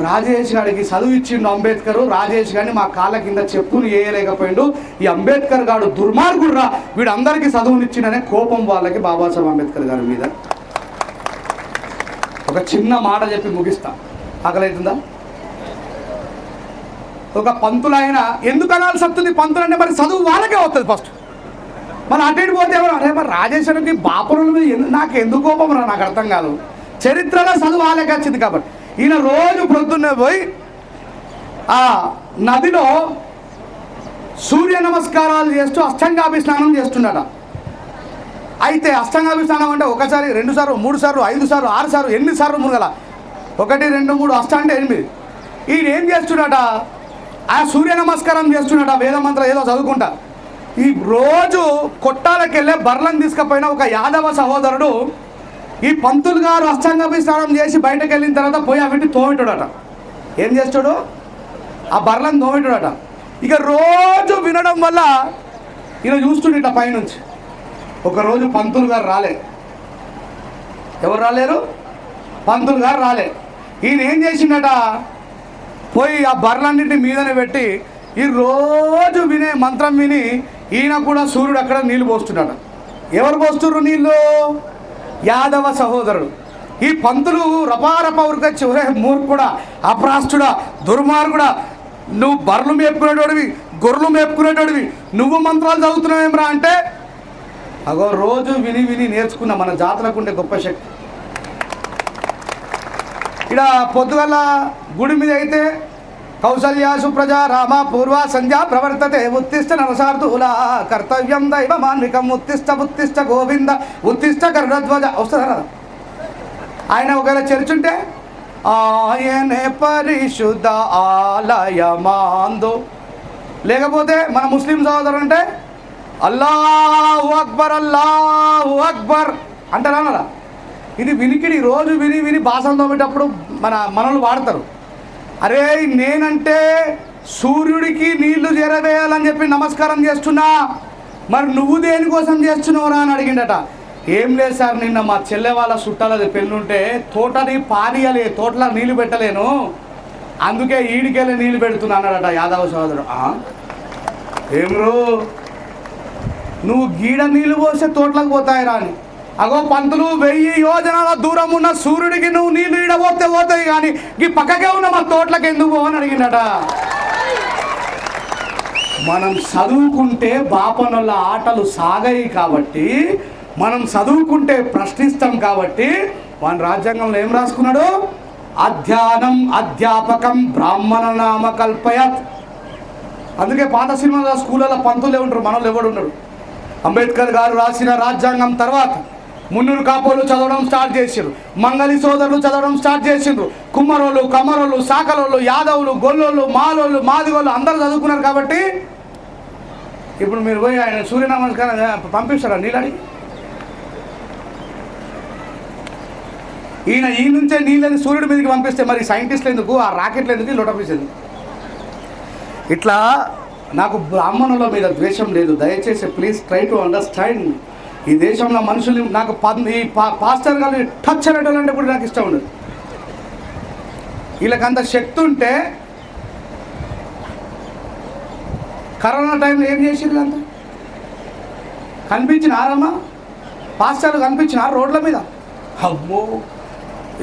రాజేష్ గారికి చదువు ఇచ్చిండు అంబేద్కర్. రాజేష్ గారిని మా కాళ్ళ కింద చెప్పులు వేయలేకపోయిండు. ఈ అంబేద్కర్ గారు దుర్మార్గుడు రా, వీడు అందరికీ చదువునిచ్చిండనే కోపం వాళ్ళకి బాబాసాహెబ్ అంబేద్కర్ గారి మీద. ఒక చిన్న మాట చెప్పి ముగిస్తా, ఆకలవుతుందా? ఒక పంతులైన ఎందుకు అనాల్సి వస్తుంది, పంతులు అంటే మరి చదువు వాళ్ళకే వస్తుంది ఫస్ట్. మన అటు పోతే ఎవరు, అరే మరి రాజేశ్వరికి బాపురుల మీద నాకు ఎందుకు కోపం రా, నాకు అర్థం కాదు. చరిత్రలో చదువు వాళ్ళకే వచ్చింది కాబట్టి. ఈయన రోజు ప్రొద్దున్నే పోయి ఆ నదిలో సూర్య నమస్కారాలు చేస్తూ అష్టంగాభి స్నానం చేస్తున్నాడ. అయితే అష్టంగాభి స్నానం అంటే ఒకసారి, 2 సార్లు, 3 సార్లు, 5 సార్లు, 6 సార్లు, 8 సార్లు మునగల. 1 2 3 అష్ట అంటే 8. ఈయన ఏం చేస్తున్నాడ, ఆ సూర్య నమస్కారం చేస్తున్నాడ, వేద మంత్రం ఏదో చదువుకుంటా. ఈ రోజు కొట్టాలకు వెళ్ళే బర్లను తీసుకుపోయిన ఒక యాదవ సహోదరుడు ఈ పంతులు గారు అష్టాంగాభి స్నానం చేసి బయటకు వెళ్ళిన తర్వాత పోయి అవిటి తోమిటాడట. ఏం చేస్తాడు, ఆ బర్లను తోమిటాడట. ఇక రోజు వినడం వల్ల ఈయన చూస్తుండే ఇట్లా పైనుంచి. ఒకరోజు పంతులు గారు రాలే. ఎవరు రాలేరు, పంతులు గారు రాలే. ఈయన ఏం చేసిండట, పోయి ఆ బర్లన్నింటినీ మీదనే పెట్టి ఈ రోజు వినే మంత్రం విని ఈయన కూడా సూర్యుడు అక్కడ నీళ్ళు పోస్తున్నాడు. ఎవరు పోస్తున్నారు నీళ్ళు, యాదవ సహోదరుడు. ఈ పంతులు రపారప ఉరికొచ్చి, ఒరే మూర్ఖుడా, అప్రాస్తుడా, దుర్మార్గుడా, నువ్వు బర్రెలు మేపుకునేటోడివి, గొర్రెలు మేపుకునేటోడివి, నువ్వు మంత్రాలు చదువుతున్నావేమ్రా అంటే, అగో రోజు విని విని నేర్చుకున్న మన జాతులకు ఉండే గొప్ప శక్తి. ఇక్కడ పొద్దుగల గుడి మీద అయితే కౌసల్యా సుప్రజా రామ పూర్వ సంధ్యా ప్రవర్తతే ఉత్తిష్ట నరసార్థుల కర్తవ్యం దైవమాన్వికం ఉత్తిష్ట గోవింద ఉత్తిష్ట గరుడధ్వజ. వస్తుందా? ఆయన ఒకవేళ చర్చ్ ఉంటే ఆయనే పరిశుద్ధ ఆలయమాందు, లేకపోతే మన ముస్లిం సోదరులు అంటే అల్లాహు అక్బర్ అంటారా? ఇది వినికిడి రోజు విని విని భాషలు తోమేటప్పుడు మనల్ని వాడతారు. అరే నేనంటే సూర్యుడికి నీళ్లు చేరవేయాలని చెప్పి నమస్కారం చేస్తున్నా, మరి నువ్వు దేనికోసం చేస్తున్నావురా అని అడిగిండట. ఏం లేదు సార్, నిన్న మా చెల్లె వాళ్ళ చుట్టాలది పెళ్ళుంటే తోటని పానీయాలి, తోటలో నీళ్లు పెట్టలేను, అందుకే ఈడికెళ్ళి నీళ్లు పెడుతున్నా అన్నాడట యాదవ సోదరుడు. ఏమ్రో నువ్వు గీడ నీళ్ళు పోస్తే తోటలకు పోతాయిరా అని. అగో పంతులు, 1000 యోజనాల దూరం ఉన్న సూర్యుడికి నువ్వు నీళ్ళు ఈడబోతే పోతాయి కానీ ఈ పక్కకే ఉన్న మా తోటలకు ఎందుకు అని అడిగిండట. మనం చదువుకుంటే బాపనల ఆటలు సాగాయి కాబట్టి, మనం చదువుకుంటే ప్రశ్నిస్తాం కాబట్టి వాని రాజ్యాంగంలో ఏం రాసుకున్నాడు, అధ్యానం అధ్యాపకం బ్రాహ్మణ నామ కల్పయత్. అందుకే పాత సినిమాల స్కూళ్ళలో పంతులే ఉంటారు, మనోళ్ళు ఎవడు ఉన్నాడు. అంబేద్కర్ గారు రాసిన రాజ్యాంగం తర్వాత మున్నూరు కాపోలు చదవడం స్టార్ట్ చేసిండ్రు, మంగళి సోదరులు చదవడం స్టార్ట్ చేసిండ్రు, కుమ్మరోళ్ళు, కమ్మరోళ్ళు, సాకలోళ్ళు, యాదవులు, గొల్లోళ్ళు, మాలోళ్ళు, మాదిగోళ్ళు అందరూ చదువుకున్నారు. కాబట్టి ఇప్పుడు మీరు పోయి ఆయన సూర్య నమస్కారం పంపిస్తారా నీళ్ళని? ఈ నుంచే నీళ్ళని సూర్యుడి మీదకి పంపిస్తే మరి సైంటిస్టులు ఎందుకు, ఆ రాకెట్లు ఎందుకు, లోటపీస్ ఎందుకు? ఇట్లా నాకు బ్రాహ్మణుల మీద ద్వేషం లేదు. దయచేసి ప్లీజ్ ట్రై టు అండర్స్టాండ్. ఈ దేశంలో మనుషులు నాకు ఈ పాస్టర్ గారు టచ్ అనేటోళ్ళంటే కూడా నాకు ఇష్టం ఉండదు. వీళ్ళకంత శక్తి ఉంటే కరోనా టైంలో ఏం చేసిండ్రు? అంత కనిపించినారమ్మా పాస్టర్లు, కనిపించినారు రోడ్ల మీద? అమ్మో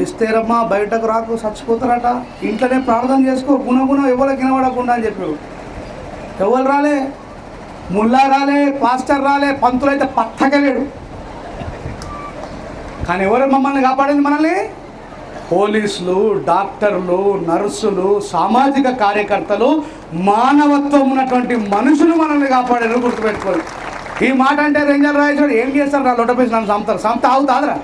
ఇస్తేరమ్మా బయటకు రాకు చచ్చిపోతారట, ఇంట్లోనే ప్రార్థన చేసుకో, గుణగుణం ఎవరికి వినబడకుండా అని చెప్పారు. ఎవరు రాలే, ముల్లా రాలే, పాస్టర్ రాలే, పంతులు అయితే పట్టకలేడు. కానీ ఎవరు మమ్మల్ని కాపాడింది? మనల్ని పోలీసులు, డాక్టర్లు, నర్సులు, సామాజిక కార్యకర్తలు, మానవత్వం ఉన్నటువంటి మనుషులు మనల్ని కాపాడారు. గుర్తుపెట్టుకోరు. ఈ మాట అంటే రేంజల్ రాయేశ్వరు ఏం చేస్తారు? రా లొట్టపేసి నన్ను సంపుతారు. సంత ఆగుతాదరా?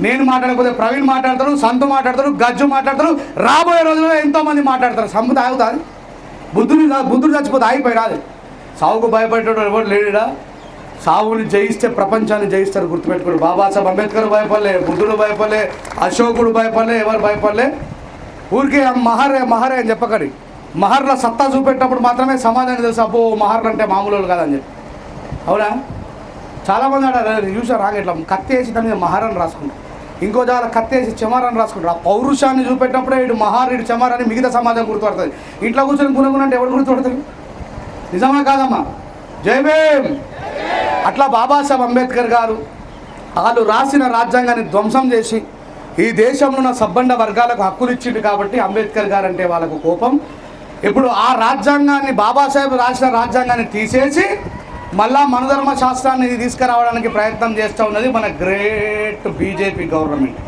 నేను మాట్లాడకపోతే ప్రవీణ్ మాట్లాడతాడు, సంతు మాట్లాడతాడు, గజ్జు మాట్లాడతాడు, రాబోయే రోజుల్లో ఎంతోమంది మాట్లాడతారు. సంపద ఆగుతుంది? బుద్ధుడు చచ్చిపోతే ఆగిపోయి రాదు. సావుకు భయపడేటోడు ఎవరు లేడా? సావుని జయిస్తే ప్రపంచాన్ని జయిస్తారు. గుర్తుపెట్టుకోడు. బాబాసాహెబ్ అంబేద్కర్ భయపడలే, బుద్ధుడు భయపడలే, అశోకుడు భయపడలే, ఎవరు భయపడలే. ఊరికే మహరే అని చెప్పకండి. మహర్ల సత్తా చూపెట్టినప్పుడు మాత్రమే సమాధానం తెలుసు. అబ్బో మహర్లు అంటే మామూలు వాళ్ళు కాదని చెప్పి. అవునా? చాలామంది ఆడారు చూసారు రాగా ఇట్లా కత్తి వేసి దాని మీద మహారాన్ని రాసుకుంటారు, ఇంకో జాల కత్తి వేసి చెమారాన్ని రాసుకుంటారు. ఆ పౌరుషాన్ని చూపెట్టినప్పుడే ఇటు మహార్ ఇటు చెమారాన్ని మిగతా సమాజం గుర్తుపడుతుంది. ఇంట్లో కూర్చొని గుణగుణ అంటే ఎవరు గుర్తుపడుతుంది? నిజమా కాదమ్మా? జై భీమ్. అట్లా బాబాసాహెబ్ అంబేద్కర్ గారు వాళ్ళు రాసిన రాజ్యాంగాన్ని ధ్వంసం చేసి ఈ దేశంలో ఉన్న సబ్బండ వర్గాలకు హక్కులు ఇచ్చిండు. కాబట్టి అంబేద్కర్ గారు అంటే వాళ్ళకు కోపం. ఇప్పుడు ఆ రాజ్యాంగాన్ని, బాబాసాహెబ్ రాసిన రాజ్యాంగాన్ని తీసేసి మళ్ళా మనధర్మ శాస్త్రాన్ని తీసుకురావడానికి ప్రయత్నం చేస్తూ ఉన్నది మన గ్రేట్ బీజేపీ గవర్నమెంట్.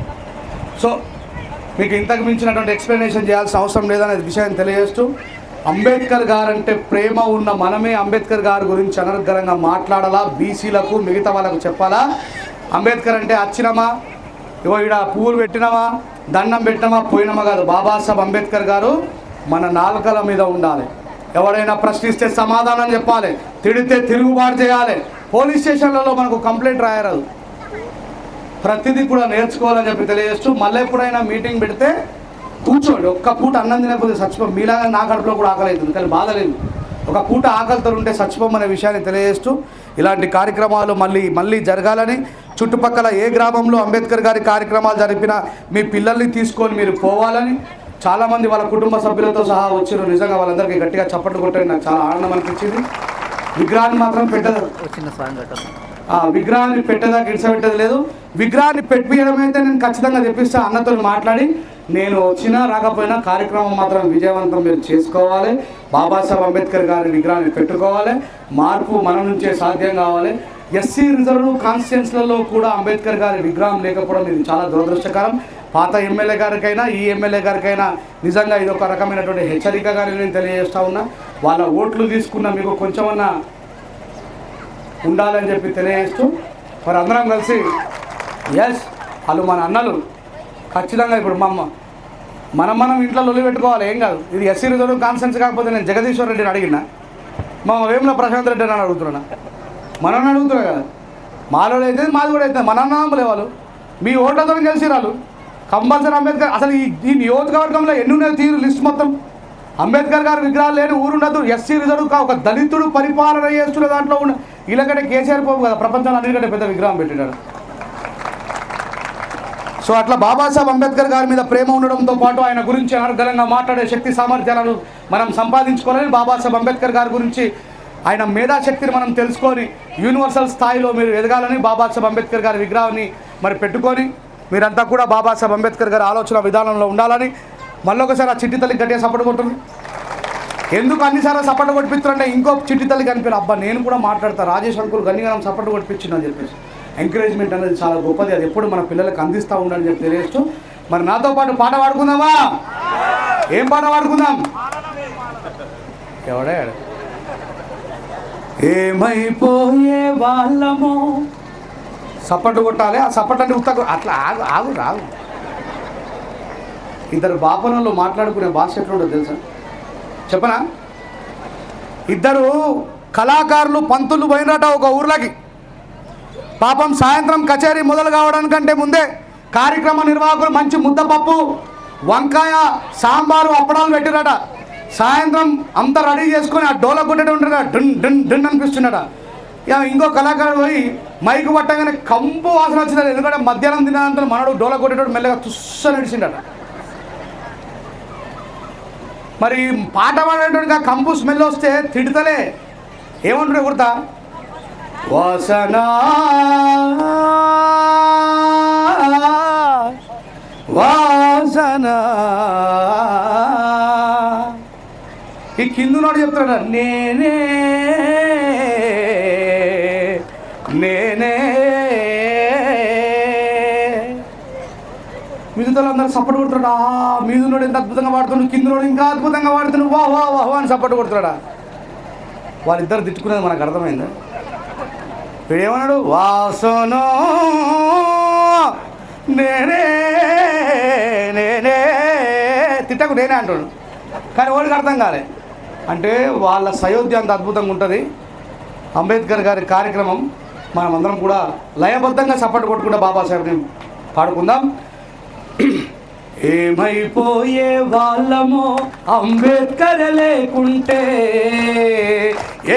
సో మీకు ఇంతకు మించినటువంటి ఎక్స్ప్లెనేషన్ చేయాల్సిన అవసరం లేదనే విషయాన్ని తెలియజేస్తూ, అంబేద్కర్ గారు అంటే ప్రేమ ఉన్న మనమే అంబేద్కర్ గారి గురించి అనర్గళంగా మాట్లాడాలా, బీసీలకు మిగతా వాళ్ళకు చెప్పాలా. అంబేద్కర్ అంటే వచ్చినమా, ఇగో ఇక్కడ పువ్వులు పెట్టినామా, దండం పెట్టినామా, పోయినామా కాదు. బాబాసాహెబ్ అంబేద్కర్ గారు మన నాలుకల మీద ఉండాలి. ఎవరైనా ప్రశ్నిస్తే సమాధానం చెప్పాలి, తిడితే తిరుగుబాటు చేయాలి. పోలీస్ స్టేషన్లలో మనకు కంప్లైంట్ రాయరాదు. ప్రతిదీ కూడా నేర్చుకోవాలని చెప్పి తెలియజేస్తూ, మళ్ళీ ఎప్పుడైనా మీటింగ్ పెడితే కూర్చోండి. ఒక్క పూట అన్నం తినకపోతే చచ్చిపోం. మీలాగా నా కడుపులో కూడా ఆకలి అవుతుంది, కానీ బాధ లేదు. ఒక పూట ఆకలితో ఉంటే చచ్చిపోమనే విషయాన్ని తెలియజేస్తూ, ఇలాంటి కార్యక్రమాలు మళ్ళీ జరగాలని, చుట్టుపక్కల ఏ గ్రామంలో అంబేద్కర్ గారి కార్యక్రమాలు జరిపినా మీ పిల్లల్ని తీసుకొని మీరు పోవాలని, చాలామంది వాళ్ళ కుటుంబ సభ్యులతో సహా వచ్చారు. నిజంగా వాళ్ళందరికీ గట్టిగా చప్పట్లు కొట్టని నాకు చాలా ఆనందం అనిపించింది. విగ్రహాన్ని మాత్రం విగ్రహాన్ని పెట్టేదాకా ఇడిసపెట్టేది లేదు. విగ్రహాన్ని పెట్టియడం అయితే నేను ఖచ్చితంగా తెప్పిస్తా. అన్నతో మాట్లాడి నేను వచ్చినా రాకపోయినా కార్యక్రమం మాత్రం విజయవంతం మీరు చేసుకోవాలి. బాబాసాహెబ్ అంబేద్కర్ గారి విగ్రహాన్ని పెట్టుకోవాలి. మార్పు మన నుంచే సాధ్యం కావాలి. ఎస్సీ రిజర్వ్ కాన్స్టిట్యున్సీలలో కూడా అంబేద్కర్ గారి విగ్రహం లేకపోవడం ఇది చాలా దురదృష్టకరం. పాత ఎమ్మెల్యే గారికైనా ఈ ఎమ్మెల్యే గారికైనా నిజంగా ఇది ఒక రకమైనటువంటి హెచ్చరికగా నేను తెలియజేస్తా ఉన్నా. వాళ్ళ ఓట్లు తీసుకున్న మీకు కొంచెమన్నా ఉండాలని చెప్పి తెలియజేస్తూ, మరి అందరం కలిసి ఎస్ వాళ్ళు మన అన్నలు ఖచ్చితంగా ఇప్పుడు మనం ఇంట్లో లొల్లి పెట్టుకోవాలి, ఏం కాదు. ఇది ఎస్సీ రిజర్వ్ కాన్స్టిట్యున్సీ కాకపోతే నేను జగదీశ్వర్ రెడ్డిని అడిగినా, మా వేముల ప్రశాంత్ రెడ్డి అని అడుగుతున్నా, మనల్ని అడుగుతున్నా కదా. మాలో అయితే మాది కూడా అవుతుంది. మన అన్నదమ్ములే వాళ్ళు, మీ ఓట్లతో కలిసి రాళ్ళు కంపల్సరీ అంబేద్కర్. అసలు ఈ నియోజకవర్గంలో ఎన్ని ఉన్నాయి తీరు లిస్ట్ మొత్తం. అంబేద్కర్ గారి విగ్రహాలు లేని ఊరుండదు. ఎస్సీ రిజర్వ్ ఒక దళితుడు పరిపాలన చేస్తున్న దాంట్లో ఉన్న వీళ్ళకంటే కేసీఆర్ పోపు కదా, ప్రపంచంలో అన్నిటికంటే పెద్ద విగ్రహం పెట్టినాడు. సో అట్లా బాబాసాహెబ్ అంబేద్కర్ గారి మీద ప్రేమ ఉండడంతో పాటు ఆయన గురించి అనర్గళంగా మాట్లాడే శక్తి సామర్థ్యాలను మనం సంపాదించుకోవాలని, బాబాసాహెబ్ అంబేద్కర్ గారి గురించి ఆయన మేధాశక్తిని మనం తెలుసుకొని యూనివర్సల్ స్థాయిలో మీరు ఎదగాలని బాబాసాహెబ్ అంబేద్కర్ గారి విగ్రహాన్ని మరి పెట్టుకొని మీరంతా కూడా బాబాసాహెబ్ అంబేద్కర్ గారి ఆలోచన విధానంలో ఉండాలని మళ్ళొకసారి ఆ చిట్టి తల్లికి గట్టిగా సపోర్ట్ కొట్టుంది. ఎందుకు అన్నిసార్లు సపోర్ట్ కొట్టిపిస్తారంటే ఇంకో చిట్టి తల్లి కనిపించారు. అబ్బా నేను కూడా మాట్లాడతా, రాజేష్ అంకుల్ గన్నిగానం సపోర్ట్ కొట్టిపించిందని చెప్పేసి. ఎంకరేజ్మెంట్ అనేది చాలా గొప్పది, అది ఎప్పుడు మన పిల్లలకు అందిస్తూ ఉండాలని చెప్పి తెలియజేస్తూ, మరి నాతో పాటు పాట పాడుకుందామా? ఏం పాట పాడుకుందాం? ఎవడే ఏమైపోయే వాళ్ళమో సపోర్ట్ కొట్టాలి. ఆ సపోర్ట్ అంటే ఉత్త అట్లా ఆగు ఆగు రాగు. ఇద్దరు బాపనలో మాట్లాడుకునే భాష ఎట్లుంటుందో తెలుసా చెప్పనా? ఇద్దరు కళాకారులు పంతులు పోయినట ఒక ఊర్లోకి. పాపం సాయంత్రం కచేరీ మొదలు కావడానికంటే ముందే కార్యక్రమ నిర్వాహకులు మంచి ముద్దపప్పు, వంకాయ, సాంబారు, అప్పడాలు పెట్టిరట. సాయంత్రం అంతా రెడీ చేసుకొని ఆ డోల కొట్టేట ఉంటాడు, డున్ డున్ డున్ అనిపిస్తున్నాడ. ఇక ఇంకో కళాకారుడు పోయి మైకు పట్టగానే కంపు వాసన వచ్చింది. ఎందుకంటే మధ్యాహ్నం తినాలంటే మనడు డోల కొట్టేటోడు మెల్లగా తుస్స నడిచిండట. మరి పాట పాడేటోడికి ఆ కంపు స్మెల్ వస్తే తిడతలే ఏమంటాడు కుడతా వాసన వాసన. ఈ కిందున్నాడు చెప్తాడు నేనే నేనే. మిగతాలు అందరూ సపోర్ట్ కొడుతున్నాడు. మీదున్నాడు ఎంత అద్భుతంగా పాడుతున్నాడు, కిందనోడు ఇంకా అద్భుతంగా పాడుతున్నాడు, వా వా వా అని సపోర్ట్ కొడుతున్నాడా. వాళ్ళిద్దరు తిట్టుకునేది మనకు అర్థమైందా? వీడేమన్నాడు వాసనో నేనే నేనే, తిట్టకు నేనే అంటాడు. కానీ వాడికి అర్థం కాలే. అంటే వాళ్ళ సయోధ్య అంత అద్భుతంగా ఉంటుంది. అంబేద్కర్ గారి కార్యక్రమం మనం అందరం కూడా లయబద్ధంగా సపోర్ట్ కొట్టుకుంటే బాబాసాహెబ్ని పాడుకుందాం. ఏమైపోయే వాళ్ళమో అంబేద్కర్ లేకుంటే,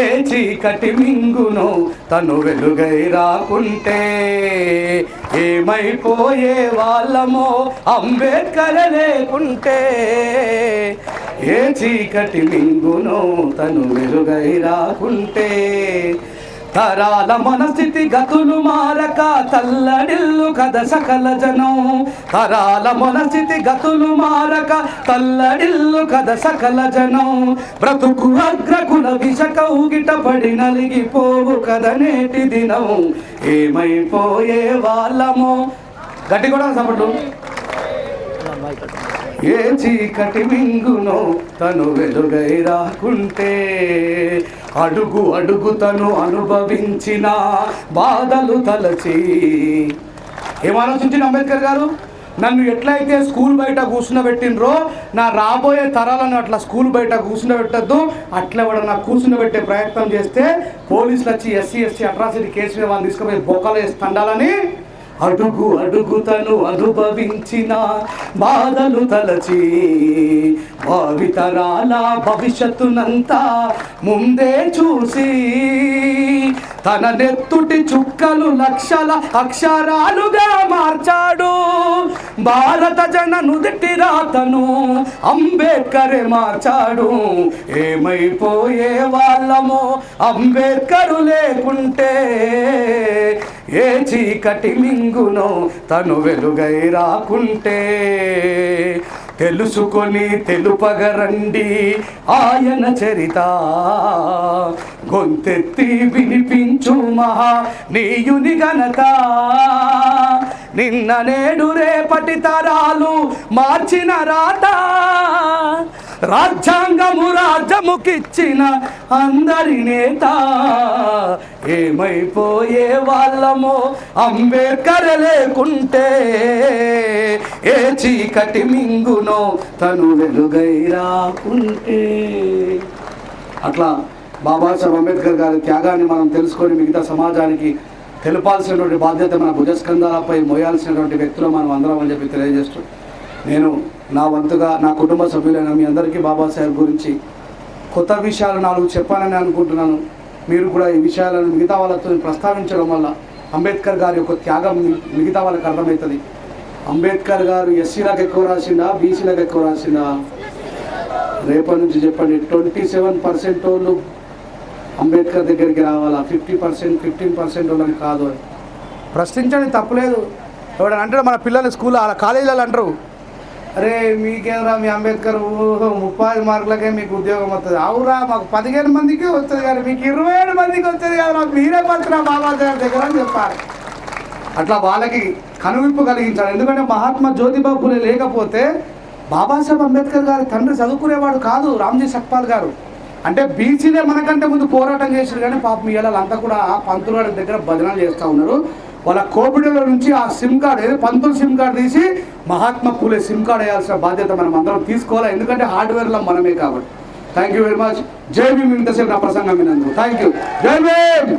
ఏ చీకటి మింగునో తను వెలుగై రాకుంటే. ఏమైపోయే వాళ్ళమో అంబేద్కర్ లేకుంటే, ఏ చీకటి మింగునో తను వెలుగై రాకుంటే. తరాల మనస్థితి గతులు మారక తల్లడిల్లు కథ సకల జనం. తరాల మనస్థితి గతులు మారక తల్లడిల్లు కథ సకల జనం. బ్రతుకు అగ్రకుల విషక ఊగిట పడి నలిగిపోవు కథ నేటి దినం. ఏమైపోయే వాళ్ళమో గట్టి కూడా సపట్లు. ఏ చీకటి మింగునో తను వెలుగై రాకుంటే, అడుగు అడుగు తను అనుభవించిన బాధలు తలచి. ఏం ఆలోచించిన అంబేద్కర్ గారు? నన్ను ఎట్లయితే స్కూల్ బయట కూర్చుండబెట్టినరో నా రాబోయే తరాలను అట్లా స్కూల్ బయట కూర్చుండబెట్టద్దు. అట్లా కూడా నాకు కూర్చుండబెట్టే ప్రయత్నం చేస్తే పోలీసులు వచ్చి ఎస్సీ ఎస్టీ అట్రాసిటీ కేసు మీద వాళ్ళని తీసుకుపోయి బొక్కలు వేసి తండాలని అడుగు అడుగు తను అనుభవించిన బాధలు తలచి. భావితరాల భవిష్యత్తునంతా ముందే చూసి, తన నెత్తుటి చుక్కలు లక్షల అక్షరాలుగా మార్చాడు. భారత జన నుదిటి రాతను అంబేద్కరే మార్చాడు. ఏమైపోయే వాళ్ళమో అంబేద్కరు లేకుంటే, ఏ చీకటి మింగునో తను వెలుగై రాకుంటే. తెలుసుకొని తెలుపగరండి ఆయన చరిత, గొంతెత్తి వినిపించు మహా నీయుని ఘనత. నిన్న నేడు రేపటి తరాలు మార్చిన రాత, రాజ్యాంగము రాజ్యముకిచ్చిన అందరి నేత. ఏమైపోయే వాళ్ళమో అంబేద్కర్ లేకుంటే, ఏ చీకటి మింగునో తను వెలుగై రాకుంటే. అట్లా బాబాసాహెబ్ అంబేద్కర్ గారి త్యాగాన్ని మనం తెలుసుకొని మిగతా సమాజానికి తెలపాల్సినటువంటి బాధ్యత మన భుజస్కంధాలపై మోయాల్సినటువంటి వ్యక్తులు మనం అందరం అని చెప్పి తెలియజేస్తూ, నేను నా వంతుగా నా కుటుంబ సభ్యులైన మీ అందరికీ బాబాసాహెబ్ గురించి కొత్త విషయాలు 4 చెప్పాలని అనుకుంటున్నాను. మీరు కూడా ఈ విషయాలను మిగతా వాళ్ళతో ప్రస్తావించడం వల్ల అంబేద్కర్ గారి యొక్క త్యాగం మిగతా వాళ్ళకి అర్థమవుతుంది. అంబేద్కర్ గారు ఎస్సీలకు ఎక్కువ రాసిందా, బీసీలకు ఎక్కువ రాసిందా? రేపటి నుంచి చెప్పండి. 27% వాళ్ళు అంబేద్కర్ దగ్గరికి రావాలా, 50% 15% వాళ్ళని కాదు. ప్రశ్నించండి, తప్పులేదు. ఎవడని అంటారు మన పిల్లలు స్కూల్ కాలేజీలలో అంటారు, అరే మీకేమరా మీ అంబేద్కర్ 30 మార్కులకే మీకు ఉద్యోగం వస్తుంది. అవురా మాకు 15 మందికే వస్తుంది కానీ మీకు 27 మందికి వస్తుంది కదా, మాకు మీరే పడుతున్నా బాబాసాహెబ్ దగ్గర అని చెప్పాలి. అట్లా వాళ్ళకి కనువిప్పు కలిగించాలి. ఎందుకంటే మహాత్మా జ్యోతిబా ఫులే లేకపోతే బాబాసాహెబ్ అంబేద్కర్ గారి తండ్రి చదువుకునేవాడు కాదు. రామ్జీ సక్పాల్ గారు అంటే బీసీలే మనకంటే ముందు పోరాటం చేశారు. కానీ పాపం ఇవాళ అంతా కూడా పంతుల దగ్గర భజనలు చేస్తూ ఉన్నారు. వాళ్ళ కోపిడిలో నుంచి ఆ సిమ్ కార్డ్ ఏదో పంతులు సిమ్ కార్డ్ తీసి మహాత్మా పూలే సిమ్ కార్డ్ వేయాల్సిన బాధ్యత మనం అందరం తీసుకోవాలి. ఎందుకంటే హార్డ్వేర్లో మనమే కాబట్టి. Thank you very much. జై భీమ్. ఇంతసేపు నా ప్రసంగం వినందుకు థ్యాంక్ యూ. జై భీమ్.